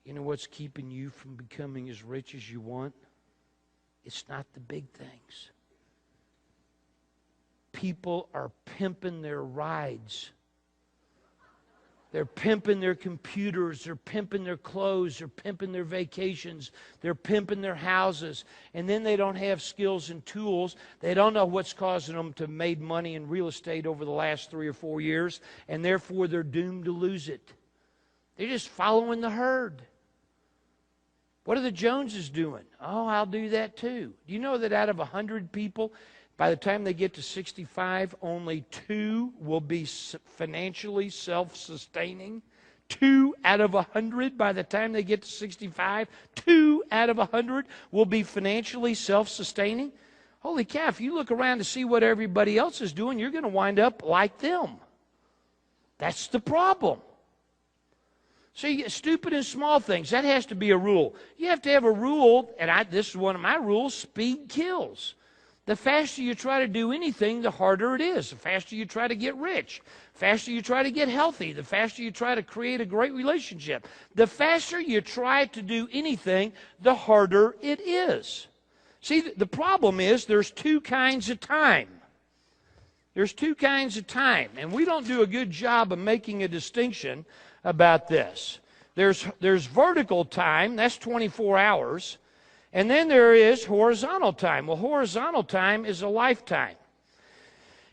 You know what's keeping you from becoming as rich as you want? It's not the big things. People are pimping their rides. They're pimping their computers, they're pimping their clothes, they're pimping their vacations, they're pimping their houses, and then they don't have skills and tools. They don't know what's causing them to make money in real estate over the last 3 or 4 years, and therefore they're doomed to lose it. They're just following the herd. What are the Joneses doing? Oh, I'll do that too. Do you know that out of 100 people, by the time they get to 65, only 2 will be financially self-sustaining? 2 out of 100 by the time they get to 65, 2 out of 100 will be financially self-sustaining? Holy cow, if you look around to see what everybody else is doing, you're going to wind up like them. That's the problem. See, stupid and small things, that has to be a rule. You have to have a rule, and this is one of my rules, speed kills. The faster you try to do anything, the harder it is. The faster you try to get rich, the faster you try to get healthy, the faster you try to create a great relationship. The faster you try to do anything, the harder it is. See, the problem is there's 2 kinds of time. There's 2 kinds of time, and we don't do a good job of making a distinction about this. There's vertical time, that's 24 hours. And then there is horizontal time. Well, horizontal time is a lifetime.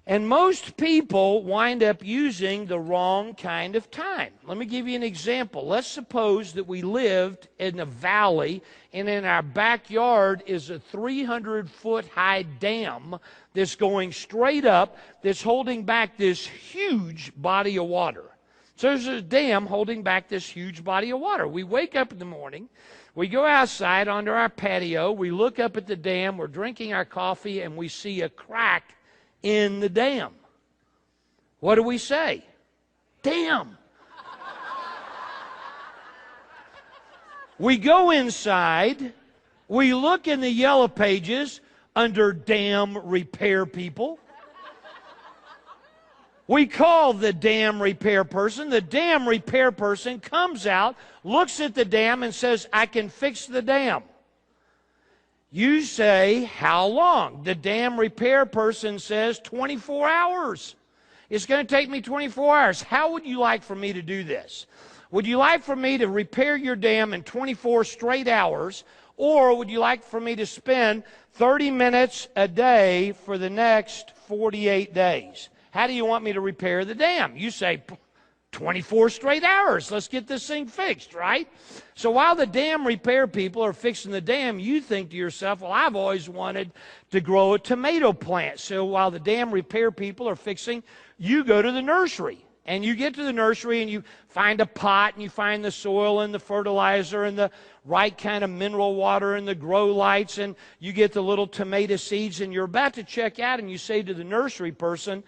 And most people wind up using the wrong kind of time. Let me give you an example. Let's suppose that we lived in a valley, and in our backyard is a 300-foot high dam that's going straight up, that's holding back this huge body of water. So there's a dam holding back this huge body of water. We wake up in the morning, we go outside onto our patio, we look up at the dam, we're drinking our coffee, and we see a crack in the dam. What do we say? Damn. We go inside, we look in the yellow pages under dam repair people. We call the dam repair person. The dam repair person comes out, looks at the dam, and says, I can fix the dam. You say, how long? The dam repair person says, 24 hours. It's going to take me 24 hours. How would you like for me to do this? Would you like for me to repair your dam in 24 straight hours, or would you like for me to spend 30 minutes a day for the next 48 days? How do you want me to repair the dam? You say, 24 straight hours. Let's get this thing fixed, right? So while the dam repair people are fixing the dam, you think to yourself, well, I've always wanted to grow a tomato plant. So while the dam repair people are fixing, you go to the nursery. And you get to the nursery and you find a pot and you find the soil and the fertilizer and the right kind of mineral water and the grow lights, and you get the little tomato seeds, and you're about to check out, and you say to the nursery person,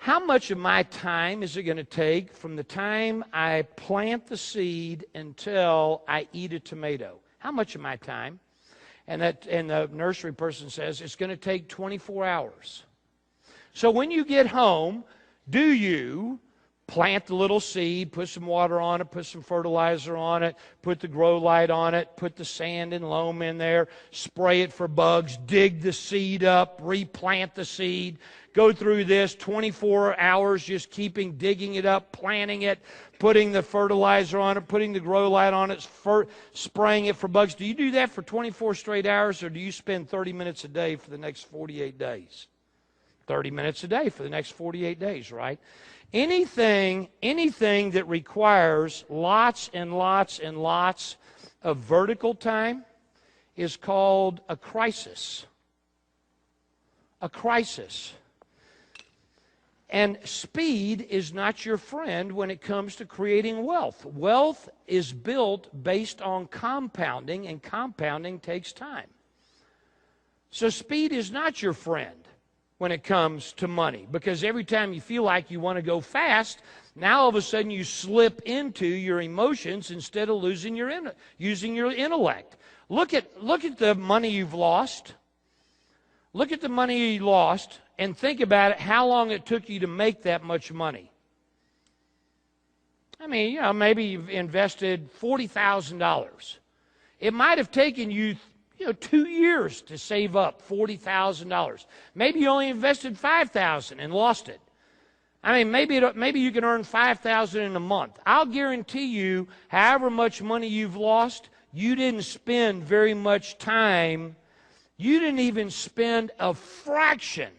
how much of my time is it going to take from the time I plant the seed until I eat a tomato? How much of my time? And the nursery person says, it's going to take 24 hours. So when you get home, Do you plant the little seed, put some water on it, put some fertilizer on it, put the grow light on it, put the sand and loam in there, spray it for bugs, dig the seed up, replant the seed, go through this 24 hours just digging it up, planting it, putting the fertilizer on it, putting the grow light on it, spraying it for bugs. Do you do that for 24 straight hours, or do you spend 30 minutes a day for the next 48 days? 30 minutes a day for the next 48 days, right? Anything that requires lots and lots and lots of vertical time is called a crisis. A crisis. And speed is not your friend when it comes to creating wealth. Wealth is built based on compounding, and compounding takes time. So speed is not your friend when it comes to money, because every time you feel like you want to go fast, now all of a sudden you slip into your emotions instead of using your intellect. Look at the money you've lost. Look at the money you lost and think about it, how long it took you to make that much money. I mean, maybe you've invested $40,000. It might have taken you 2 years to save up $40,000. Maybe you only invested $5,000 and lost it. I mean, maybe you can earn $5,000 in a month. I'll guarantee you, however much money you've lost, you didn't spend very much time. You didn't even spend a fraction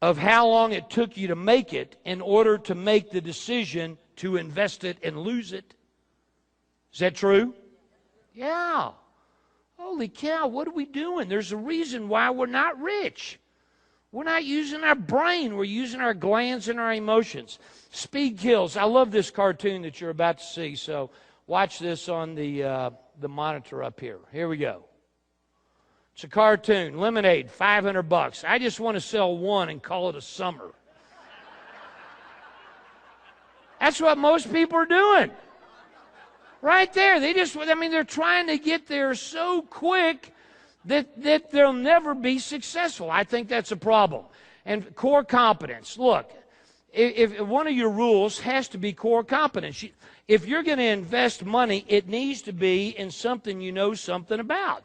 of how long it took you to make it in order to make the decision to invest it and lose it. Is that true? Yeah. Holy cow, what are we doing? There's a reason why we're not rich. We're not using our brain. We're using our glands and our emotions. Speed kills. I love this cartoon that you're about to see, so watch this on the monitor up here. Here we go. It's a cartoon. Lemonade, $500. I just want to sell one and call it a summer. That's what most people are doing. Right there. They're trying to get there so quick that they'll never be successful. I think that's a problem. And core competence. Look, if one of your rules has to be core competence. If you're going to invest money, it needs to be in something you know something about.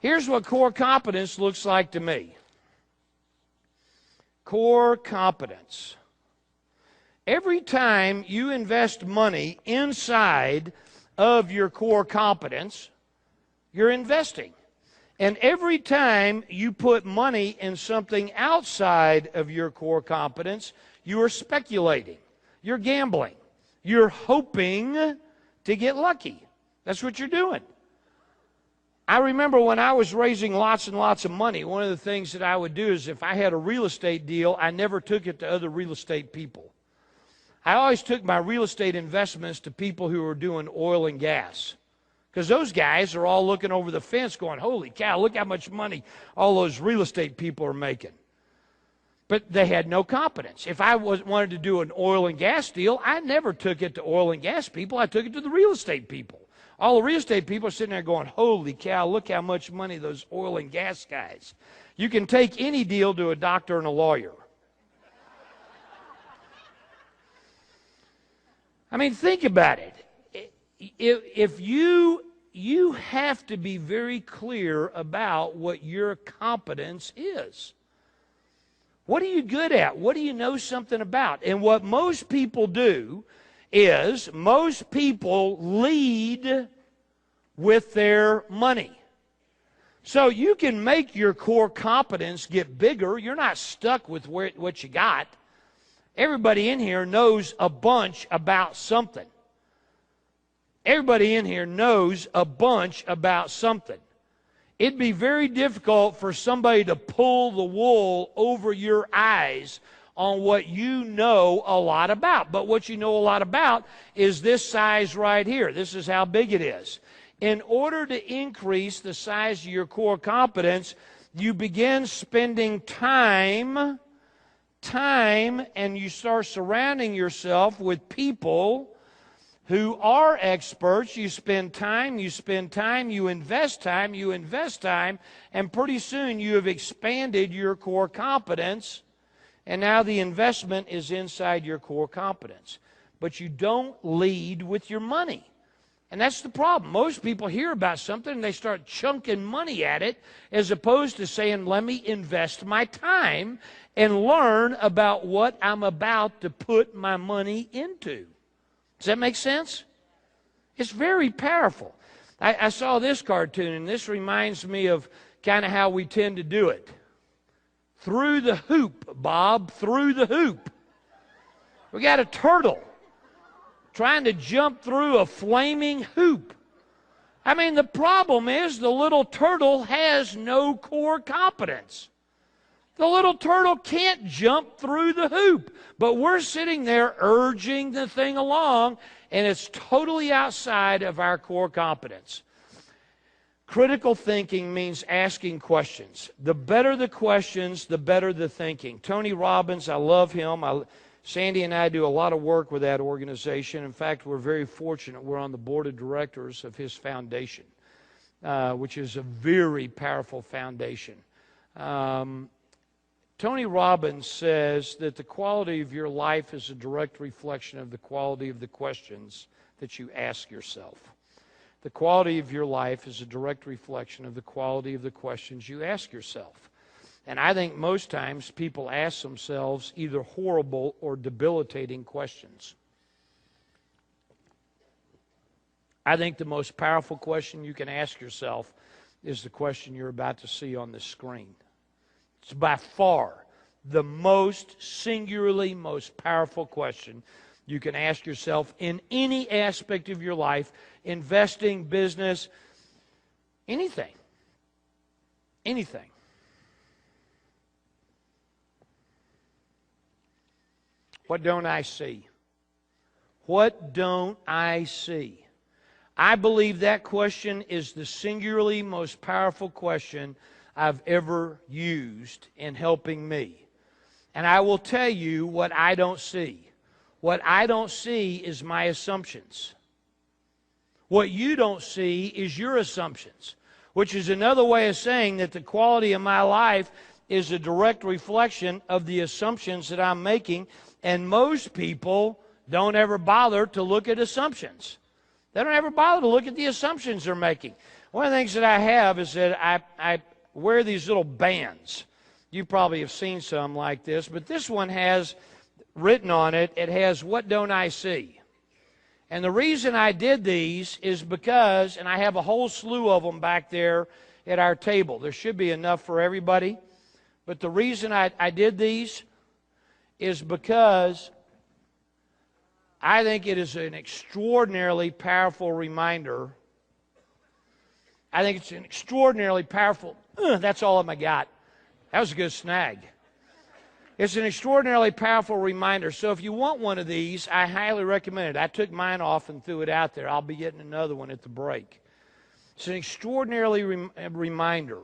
Here's what core competence looks like to me. Core competence. Every time you invest money inside of your core competence, you're investing. And every time you put money in something outside of your core competence, you are speculating. You're gambling. You're hoping to get lucky. That's what you're doing. I remember when I was raising lots and lots of money, one of the things that I would do is if I had a real estate deal, I never took it to other real estate people. I always took my real estate investments to people who were doing oil and gas. Because those guys are all looking over the fence going, holy cow, look how much money all those real estate people are making. But they had no competence. If I wanted to do an oil and gas deal, I never took it to oil and gas people. I took it to the real estate people. All the real estate people are sitting there going, holy cow, look how much money those oil and gas guys. You can take any deal to a doctor and a lawyer. I mean, think about it. If you have to be very clear about what your competence is. What are you good at? What do you know something about? And what most people do is most people lead with their money. So you can make your core competence get bigger. You're not stuck with what you got. Everybody in here knows a bunch about something. Everybody in here knows a bunch about something. It'd be very difficult for somebody to pull the wool over your eyes on what you know a lot about. But what you know a lot about is this size right here. This is how big it is. In order to increase the size of your core competence, you begin spending time, and you start surrounding yourself with people who are experts. You spend time, you invest time, and pretty soon you have expanded your core competence, And now the investment is inside your core competence. But you don't lead with your money. And that's the problem. Most people hear about something and they start chunking money at it as opposed to saying, let me invest my time and learn about what I'm about to put my money into. Does that make sense? It's very powerful. I saw this cartoon, and this reminds me of kind of how we tend to do it. Through the hoop, Bob, through the hoop. We got a turtle trying to jump through a flaming hoop. I mean, the problem is the little turtle has no core competence. The little turtle can't jump through the hoop. But we're sitting there urging the thing along, and it's totally outside of our core competence. Critical thinking means asking questions. The better the questions, the better the thinking. Tony Robbins, I love him. Sandy and I do a lot of work with that organization. In fact, we're very fortunate. We're on the board of directors of his foundation, which is a very powerful foundation. Tony Robbins says that the quality of your life is a direct reflection of the quality of the questions that you ask yourself. The quality of your life is a direct reflection of the quality of the questions you ask yourself. And I think most times people ask themselves either horrible or debilitating questions. I think the most powerful question you can ask yourself is the question you're about to see on the screen. It's by far the most singularly most powerful question you can ask yourself in any aspect of your life, investing, business, anything. Anything. What don't I see? What don't I see? I believe that question is the singularly most powerful question I've ever used in helping me. And I will tell you what I don't see. What I don't see is my assumptions. What you don't see is your assumptions, which is another way of saying that the quality of my life is a direct reflection of the assumptions that I'm making. And most people don't ever bother to look at assumptions. They don't ever bother to look at the assumptions they're making. One of the things that I have is that I wear these little bands. You probably have seen some like this, but this one has written on it, it has, "What don't I see?" And the reason I did these is because, and I have a whole slew of them back there at our table. There should be enough for everybody. But the reason I did these is because I think it is an extraordinarily powerful reminder. I think it's an extraordinarily powerful, that's all I got. That was a good snag. It's an extraordinarily powerful reminder. So if you want one of these, I highly recommend it. I took mine off and threw it out there. I'll be getting another one at the break. It's an extraordinarily reminder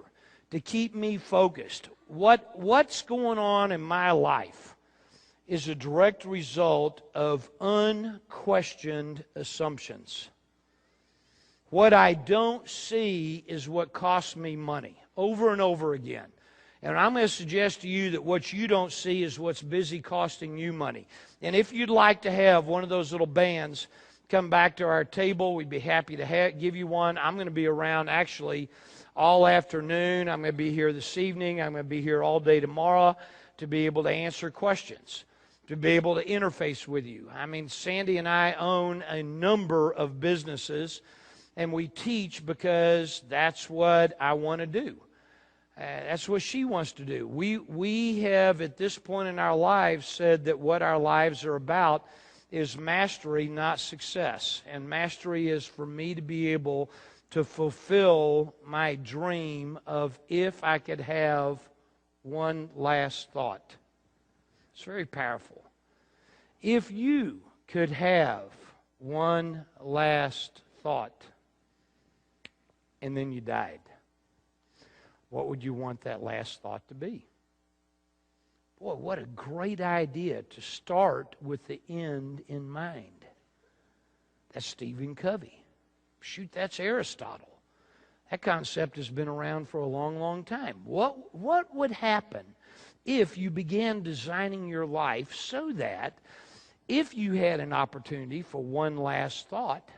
to keep me focused. What's going on in my life is a direct result of unquestioned assumptions. What I don't see is what costs me money over and over again. And I'm going to suggest to you that what you don't see is what's busy costing you money. And if you'd like to have one of those little bands come back to our table, we'd be happy to give you one. I'm going to be around actually all afternoon. I'm going to be here this evening. I'm going to be here all day tomorrow to be able to answer questions, to be able to interface with you. I mean, Sandy and I own a number of businesses, and we teach because that's what I want to do. That's what she wants to do. We have, at this point in our lives, said that what our lives are about is mastery, not success. And mastery is for me to be able to fulfill my dream of if I could have one last thought. It's very powerful. If you could have one last thought and then you died, what would you want that last thought to be? Boy, what a great idea to start with the end in mind. That's Stephen Covey. Shoot, that's Aristotle. That concept has been around for a long, long time. What would happen if you began designing your life so that if you had an opportunity for one last thought,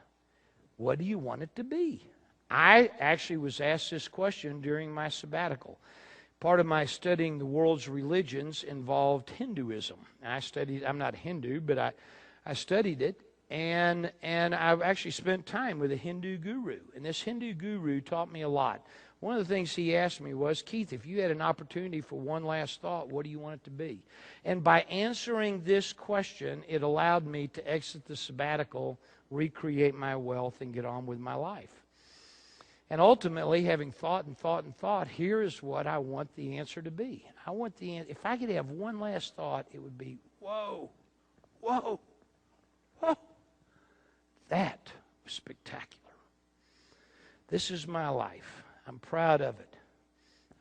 what do you want it to be? I actually was asked this question during my sabbatical. Part of my studying the world's religions involved Hinduism. I'm not Hindu, but I studied it, and I've actually spent time with a Hindu guru. And this Hindu guru taught me a lot. One of the things he asked me was, Keith, if you had an opportunity for one last thought, what do you want it to be? And by answering this question, it allowed me to exit the sabbatical, recreate my wealth, and get on with my life. And ultimately, having thought and thought and thought, here is what I want the answer to be. If I could have one last thought, it would be, whoa, whoa, whoa. That was spectacular. This is my life. I'm proud of it.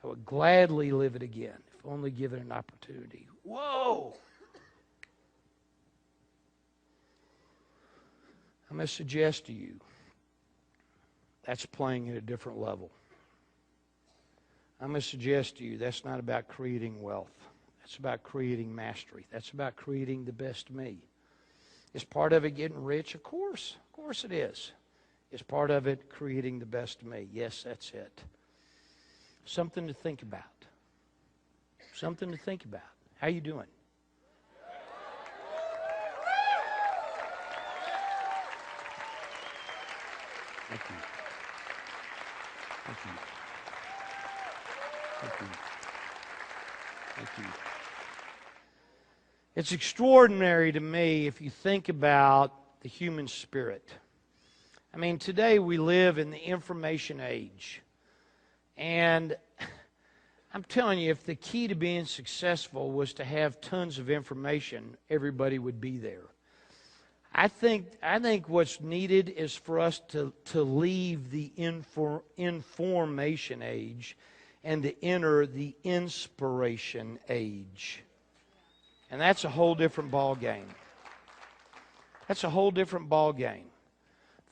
I would gladly live it again, if only given an opportunity. Whoa! I'm going to suggest to you, that's playing at a different level. I'm going to suggest to you that's not about creating wealth. That's about creating mastery. That's about creating the best me. Is part of it getting rich? Of course. Of course it is. Is part of it creating the best me? Yes, that's it. Something to think about. Something to think about. How you doing? Thank you. Thank you. Thank you. Thank you. It's extraordinary to me if you think about the human spirit. I mean, today we live in the information age. And I'm telling you, if the key to being successful was to have tons of information, everybody would be there. I think what's needed is for us to leave the information age and to enter the inspiration age. And that's a whole different ball game. That's a whole different ball game.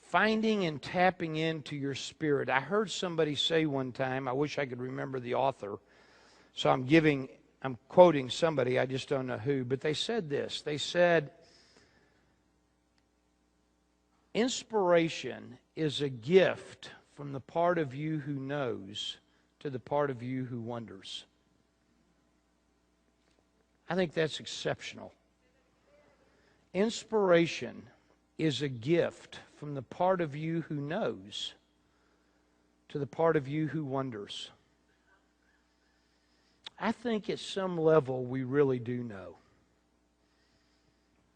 Finding and tapping into your spirit. I heard somebody say one time, I wish I could remember the author, so I'm quoting somebody, I just don't know who, but they said this. They said, inspiration is a gift from the part of you who knows to the part of you who wonders. I think that's exceptional. Inspiration is a gift from the part of you who knows to the part of you who wonders. I think at some level we really do know.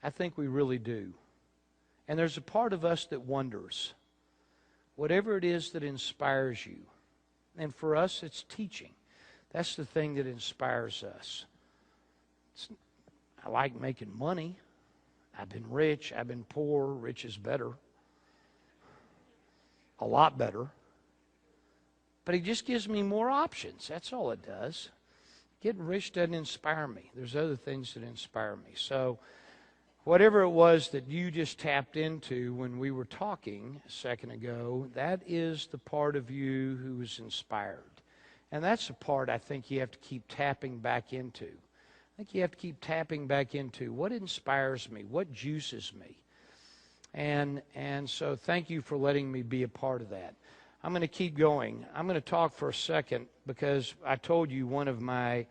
I think we really do. And there's a part of us that wonders. Whatever it is that inspires you. And for us, it's teaching. That's the thing that inspires us. I like making money. I've been rich. I've been poor. Rich is better. A lot better. But it just gives me more options. That's all it does. Getting rich doesn't inspire me. There's other things that inspire me. So whatever it was that you just tapped into when we were talking a second ago, that is the part of you who is inspired. And that's the part I think you have to keep tapping back into. I think you have to keep tapping back into what inspires me, what juices me. And so thank you for letting me be a part of that. I'm going to keep going. I'm going to talk for a second because I told you one of my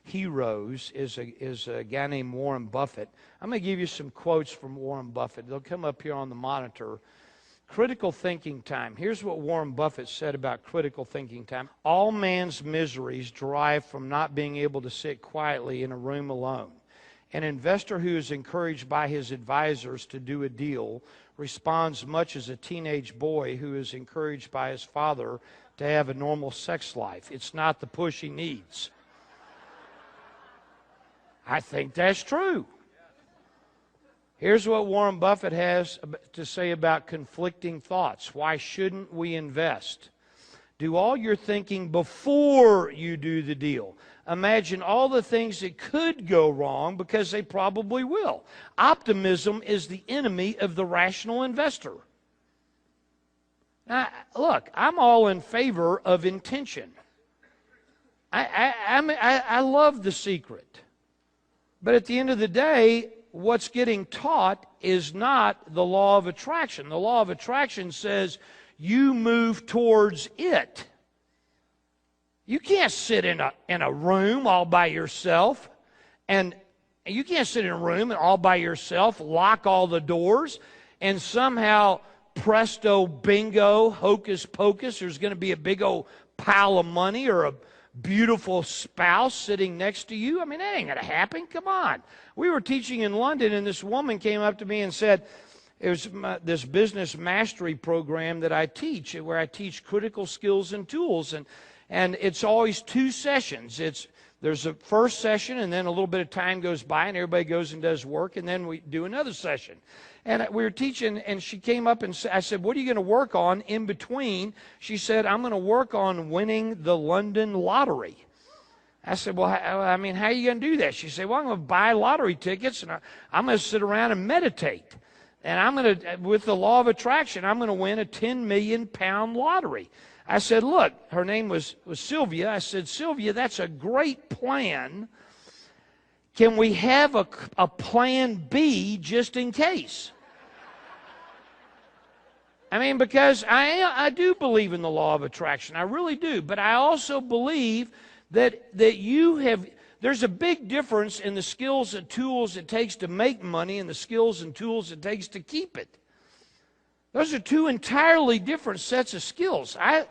heroes is a guy named Warren Buffett. I'm going to give you some quotes from Warren Buffett. They'll come up here on the monitor. Critical thinking time. Here's what Warren Buffett said about critical thinking time. All man's miseries derive from not being able to sit quietly in a room alone. An investor who is encouraged by his advisors to do a deal responds much as a teenage boy who is encouraged by his father to have a normal sex life. It's not the push he needs. I think that's true. Here's what Warren Buffett has to say about conflicting thoughts. Why shouldn't we invest? Do all your thinking before you do the deal. Imagine all the things that could go wrong because they probably will. Optimism is the enemy of the rational investor. Now, look, I'm all in favor of intention. I love The Secret. But at the end of the day, what's getting taught is not the law of attraction. The law of attraction says you move towards it. You can't sit in a room all by yourself, and you can't sit in a room and all by yourself, lock all the doors, and somehow presto bingo, hocus pocus, there's going to be a big old pile of money or a beautiful spouse sitting next to you. I mean, that ain't going to happen. Come on. We were teaching in London, and this woman came up to me and said, it was this business mastery program that I teach, where I teach critical skills and tools, and it's always 2 sessions. There's a first session, and then a little bit of time goes by, and everybody goes and does work, and then we do another session. And we were teaching, and she came up and I said, what are you going to work on in between? She said, I'm going to work on winning the London lottery. I said, well, how are you going to do that? She said, well, I'm going to buy lottery tickets, and I'm going to sit around and meditate. And I'm going to, with the law of attraction, I'm going to win a 10 million pound lottery. I said, look, her name was Sylvia. I said, Sylvia, that's a great plan. Can we have a plan B just in case? I mean, because I do believe in the law of attraction. I really do. But I also believe that there's a big difference in the skills and tools it takes to make money and the skills and tools it takes to keep it. Those are 2 entirely different sets of skills. I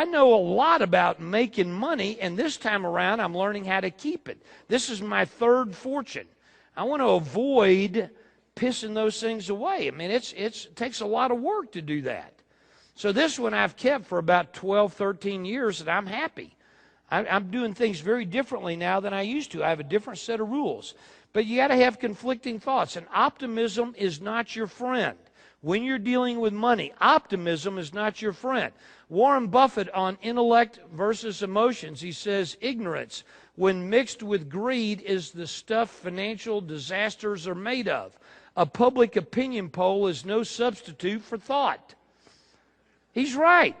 know a lot about making money, and this time around I'm learning how to keep it. This is my 3rd fortune. I want to avoid pissing those things away. I mean, it takes a lot of work to do that. So this one I've kept for about 12, 13 years, and I'm happy. I'm doing things very differently now than I used to. I have a different set of rules. But you got to have conflicting thoughts, and optimism is not your friend. When you're dealing with money, optimism is not your friend. Warren Buffett on intellect versus emotions, he says, ignorance, when mixed with greed, is the stuff financial disasters are made of. A public opinion poll is no substitute for thought. He's right.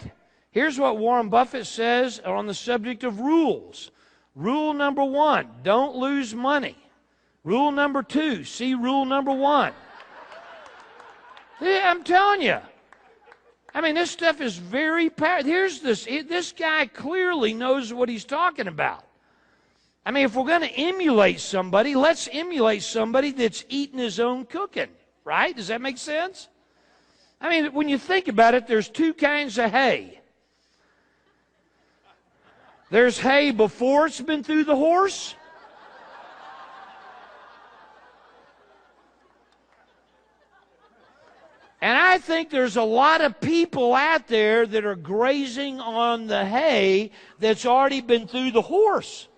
Here's what Warren Buffett says on the subject of rules. Rule number 1, don't lose money. Rule number 2, see rule number 1. Yeah, I'm telling you. I mean, this stuff is very powerful. This guy clearly knows what he's talking about. I mean, if we're going to emulate somebody, let's emulate somebody that's eating his own cooking, right? Does that make sense? I mean, when you think about it, there's 2 kinds of hay. There's hay before it's been through the horse. And I think there's a lot of people out there that are grazing on the hay that's already been through the horse.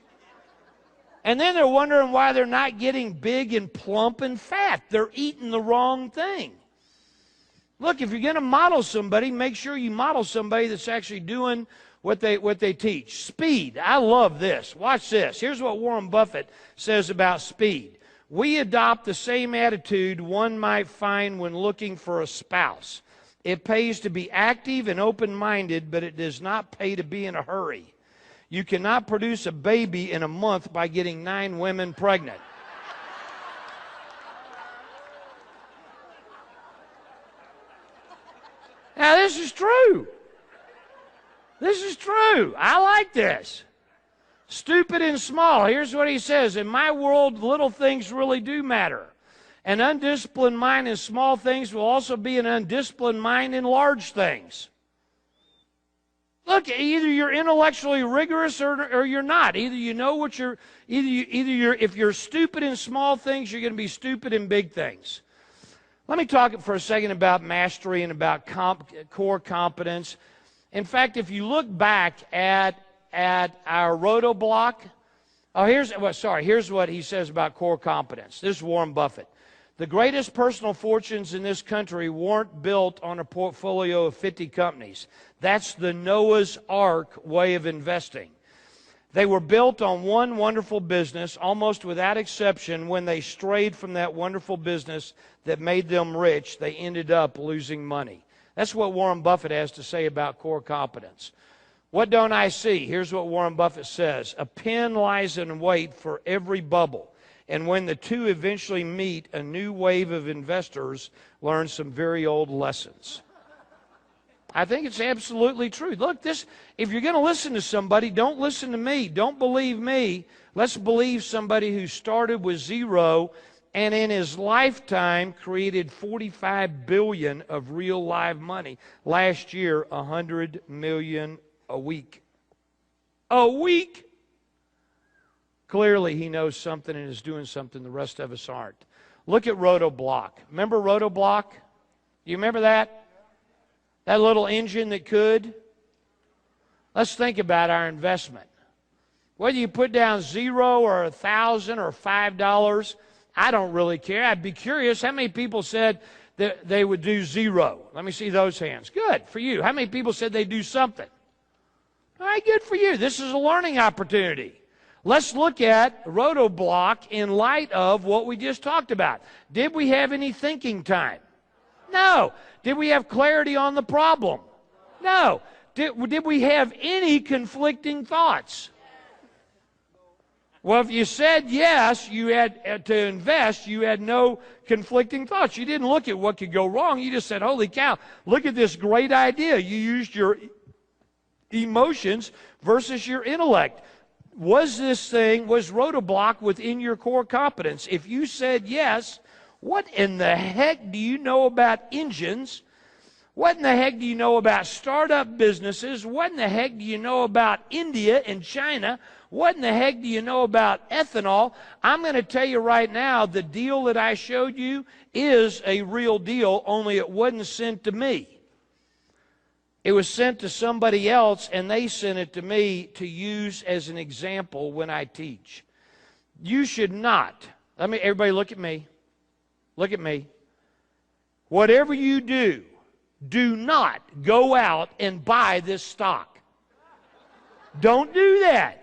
And then they're wondering why they're not getting big and plump and fat. They're eating the wrong thing. Look, if you're going to model somebody, make sure you model somebody that's actually doing what they teach. Speed. I love this. Watch this. Here's what Warren Buffett says about speed. We adopt the same attitude one might find when looking for a spouse. It pays to be active and open-minded, but it does not pay to be in a hurry. You cannot produce a baby in a month by getting 9 women pregnant. Now, this is true. This is true. I like this. Stupid and small. Here's what he says. In my world, little things really do matter. An undisciplined mind in small things will also be an undisciplined mind in large things. Look, either you're intellectually rigorous or you're not. Either you know what you're, if you're stupid in small things, you're going to be stupid in big things. Let me talk for a second about mastery and about core competence. In fact, if you look back at our roto block, here's what he says about core competence. This is Warren Buffett. The greatest personal fortunes in this country weren't built on a portfolio of 50 companies. That's the Noah's Ark way of investing. They were built on one wonderful business, almost without exception. When they strayed from that wonderful business that made them rich, they ended up losing money. That's what Warren Buffett has to say about core competence. What don't I see? Here's what Warren Buffett says. A pen lies in wait for every bubble. And when the two eventually meet, a new wave of investors learn some very old lessons. I think it's absolutely true. Look, if you're going to listen to somebody, don't listen to me. Don't believe me. Let's believe somebody who started with zero and in his lifetime created $45 billion of real live money. Last year, $100 million a week. A week! Clearly, he knows something and is doing something the rest of us aren't. Look at Rotoblock. Remember Rotoblock? You remember that? That little engine that could? Let's think about our investment. Whether you put down $0 or $1,000 or $5, I don't really care. I'd be curious how many people said that they would do $0. Let me see those hands. Good for you. How many people said they'd do something? All right, good for you. This is a learning opportunity. Let's look at Rotoblock in light of what we just talked about. Did we have any thinking time? No. Did we have clarity on the problem? No. Did we have any conflicting thoughts? Well, if you said yes, you had to invest, you had no conflicting thoughts. You didn't look at what could go wrong. You just said, holy cow, look at this great idea. You used your emotions versus your intellect. Was Rotoblock within your core competence? If you said yes, what in the heck do you know about engines? What in the heck do you know about startup businesses? What in the heck do you know about India and China? What in the heck do you know about ethanol? I'm going to tell you right now, the deal that I showed you is a real deal, only it wasn't sent to me. It was sent to somebody else, and they sent it to me to use as an example when I teach. You should not. Everybody look at me. Look at me. Whatever you do, do not go out and buy this stock. Don't do that.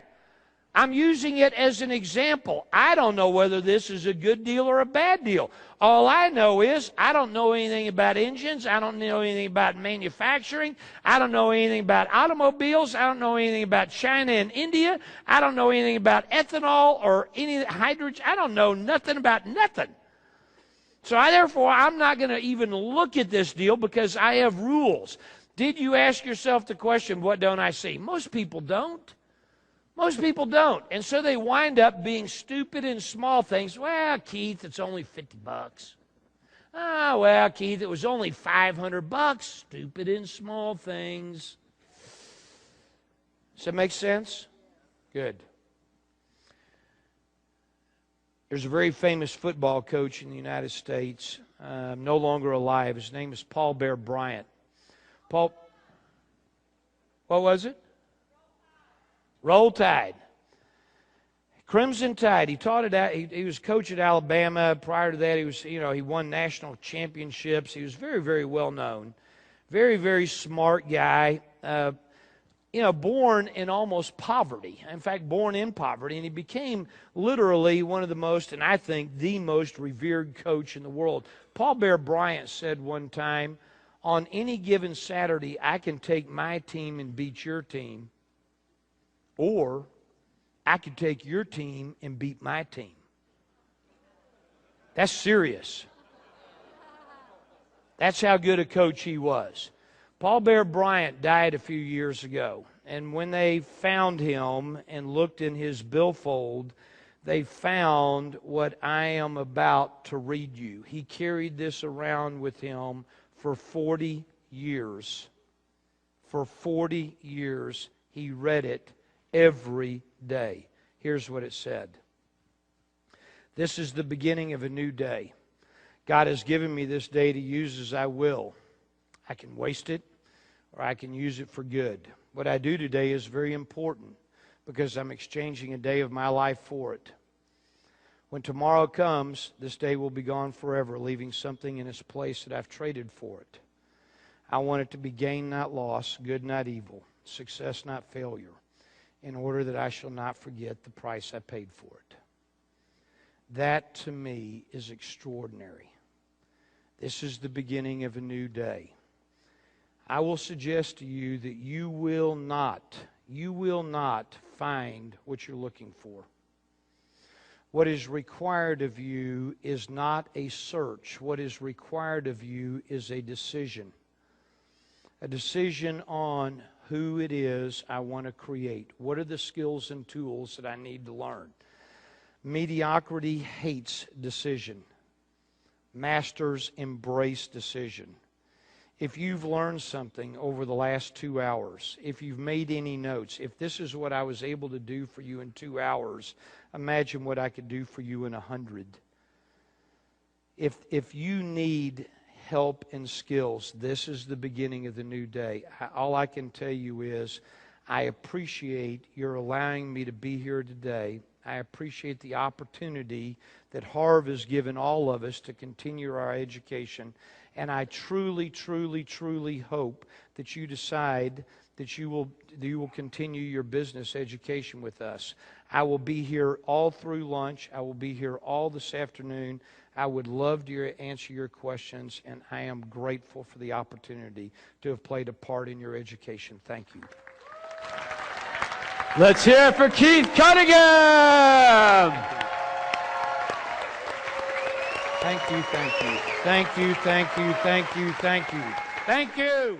I'm using it as an example. I don't know whether this is a good deal or a bad deal. All I know is I don't know anything about engines. I don't know anything about manufacturing. I don't know anything about automobiles. I don't know anything about China and India. I don't know anything about ethanol or any hydrogen. I don't know nothing about nothing. So therefore, I'm not going to even look at this deal because I have rules. Did you ask yourself the question, what don't I see? Most people don't. Most people don't. And so they wind up being stupid in small things. Well, Keith, it's only $50. Oh, well, Keith, it was only $500. Stupid in small things. Does that make sense? Good. There's a very famous football coach in the United States, no longer alive. His name is Paul Bear Bryant. What was it? Roll Tide. Crimson Tide. He taught it out. He was coach at Alabama. Prior to that, he won national championships. He was very, very well known. Very, very smart guy. Born in almost poverty. In fact, born in poverty. And he became literally one of the most, and I think the most revered coach in the world. Paul Bear Bryant said one time, on any given Saturday, I can take my team and beat your team. Or I could take your team and beat my team. That's serious. That's how good a coach he was. Paul Bear Bryant died a few years ago. And when they found him and looked in his billfold, they found what I am about to read you. He carried this around with him for 40 years. For 40 years, he read it every day. Here's what it said. This is the beginning of a new day. God has given me this day to use as I will. I can waste it or I can use it for good. What I do today is very important because I'm exchanging a day of my life for it. When tomorrow comes, this day will be gone forever, leaving something in its place that I've traded for it. I want it to be gain, not loss, good, not evil, success, not failure, in order that I shall not forget the price I paid for it. That, to me, is extraordinary. This is the beginning of a new day. I will suggest to you that you will not find what you're looking for. What is required of you is not a search. What is required of you is a decision. A decision on who it is I want to create. What are the skills and tools that I need to learn? Mediocrity hates decision. Masters embrace decision. If you've learned something over the last 2 hours, if you've made any notes, if this is what I was able to do for you in 2 hours, imagine what I could do for you in 100. If you need help and skills, this is the beginning of the new day. All I can tell you is I appreciate your allowing me to be here today. I appreciate the opportunity that Harv has given all of us to continue our education. And I truly, truly, truly hope that you decide that you will continue your business education with us. I will be here all through lunch. I will be here all this afternoon. I would love to answer your questions, and I am grateful for the opportunity to have played a part in your education. Thank you. Let's hear it for Keith Cunningham. Thank you, thank you. Thank you, thank you, thank you, thank you. Thank you.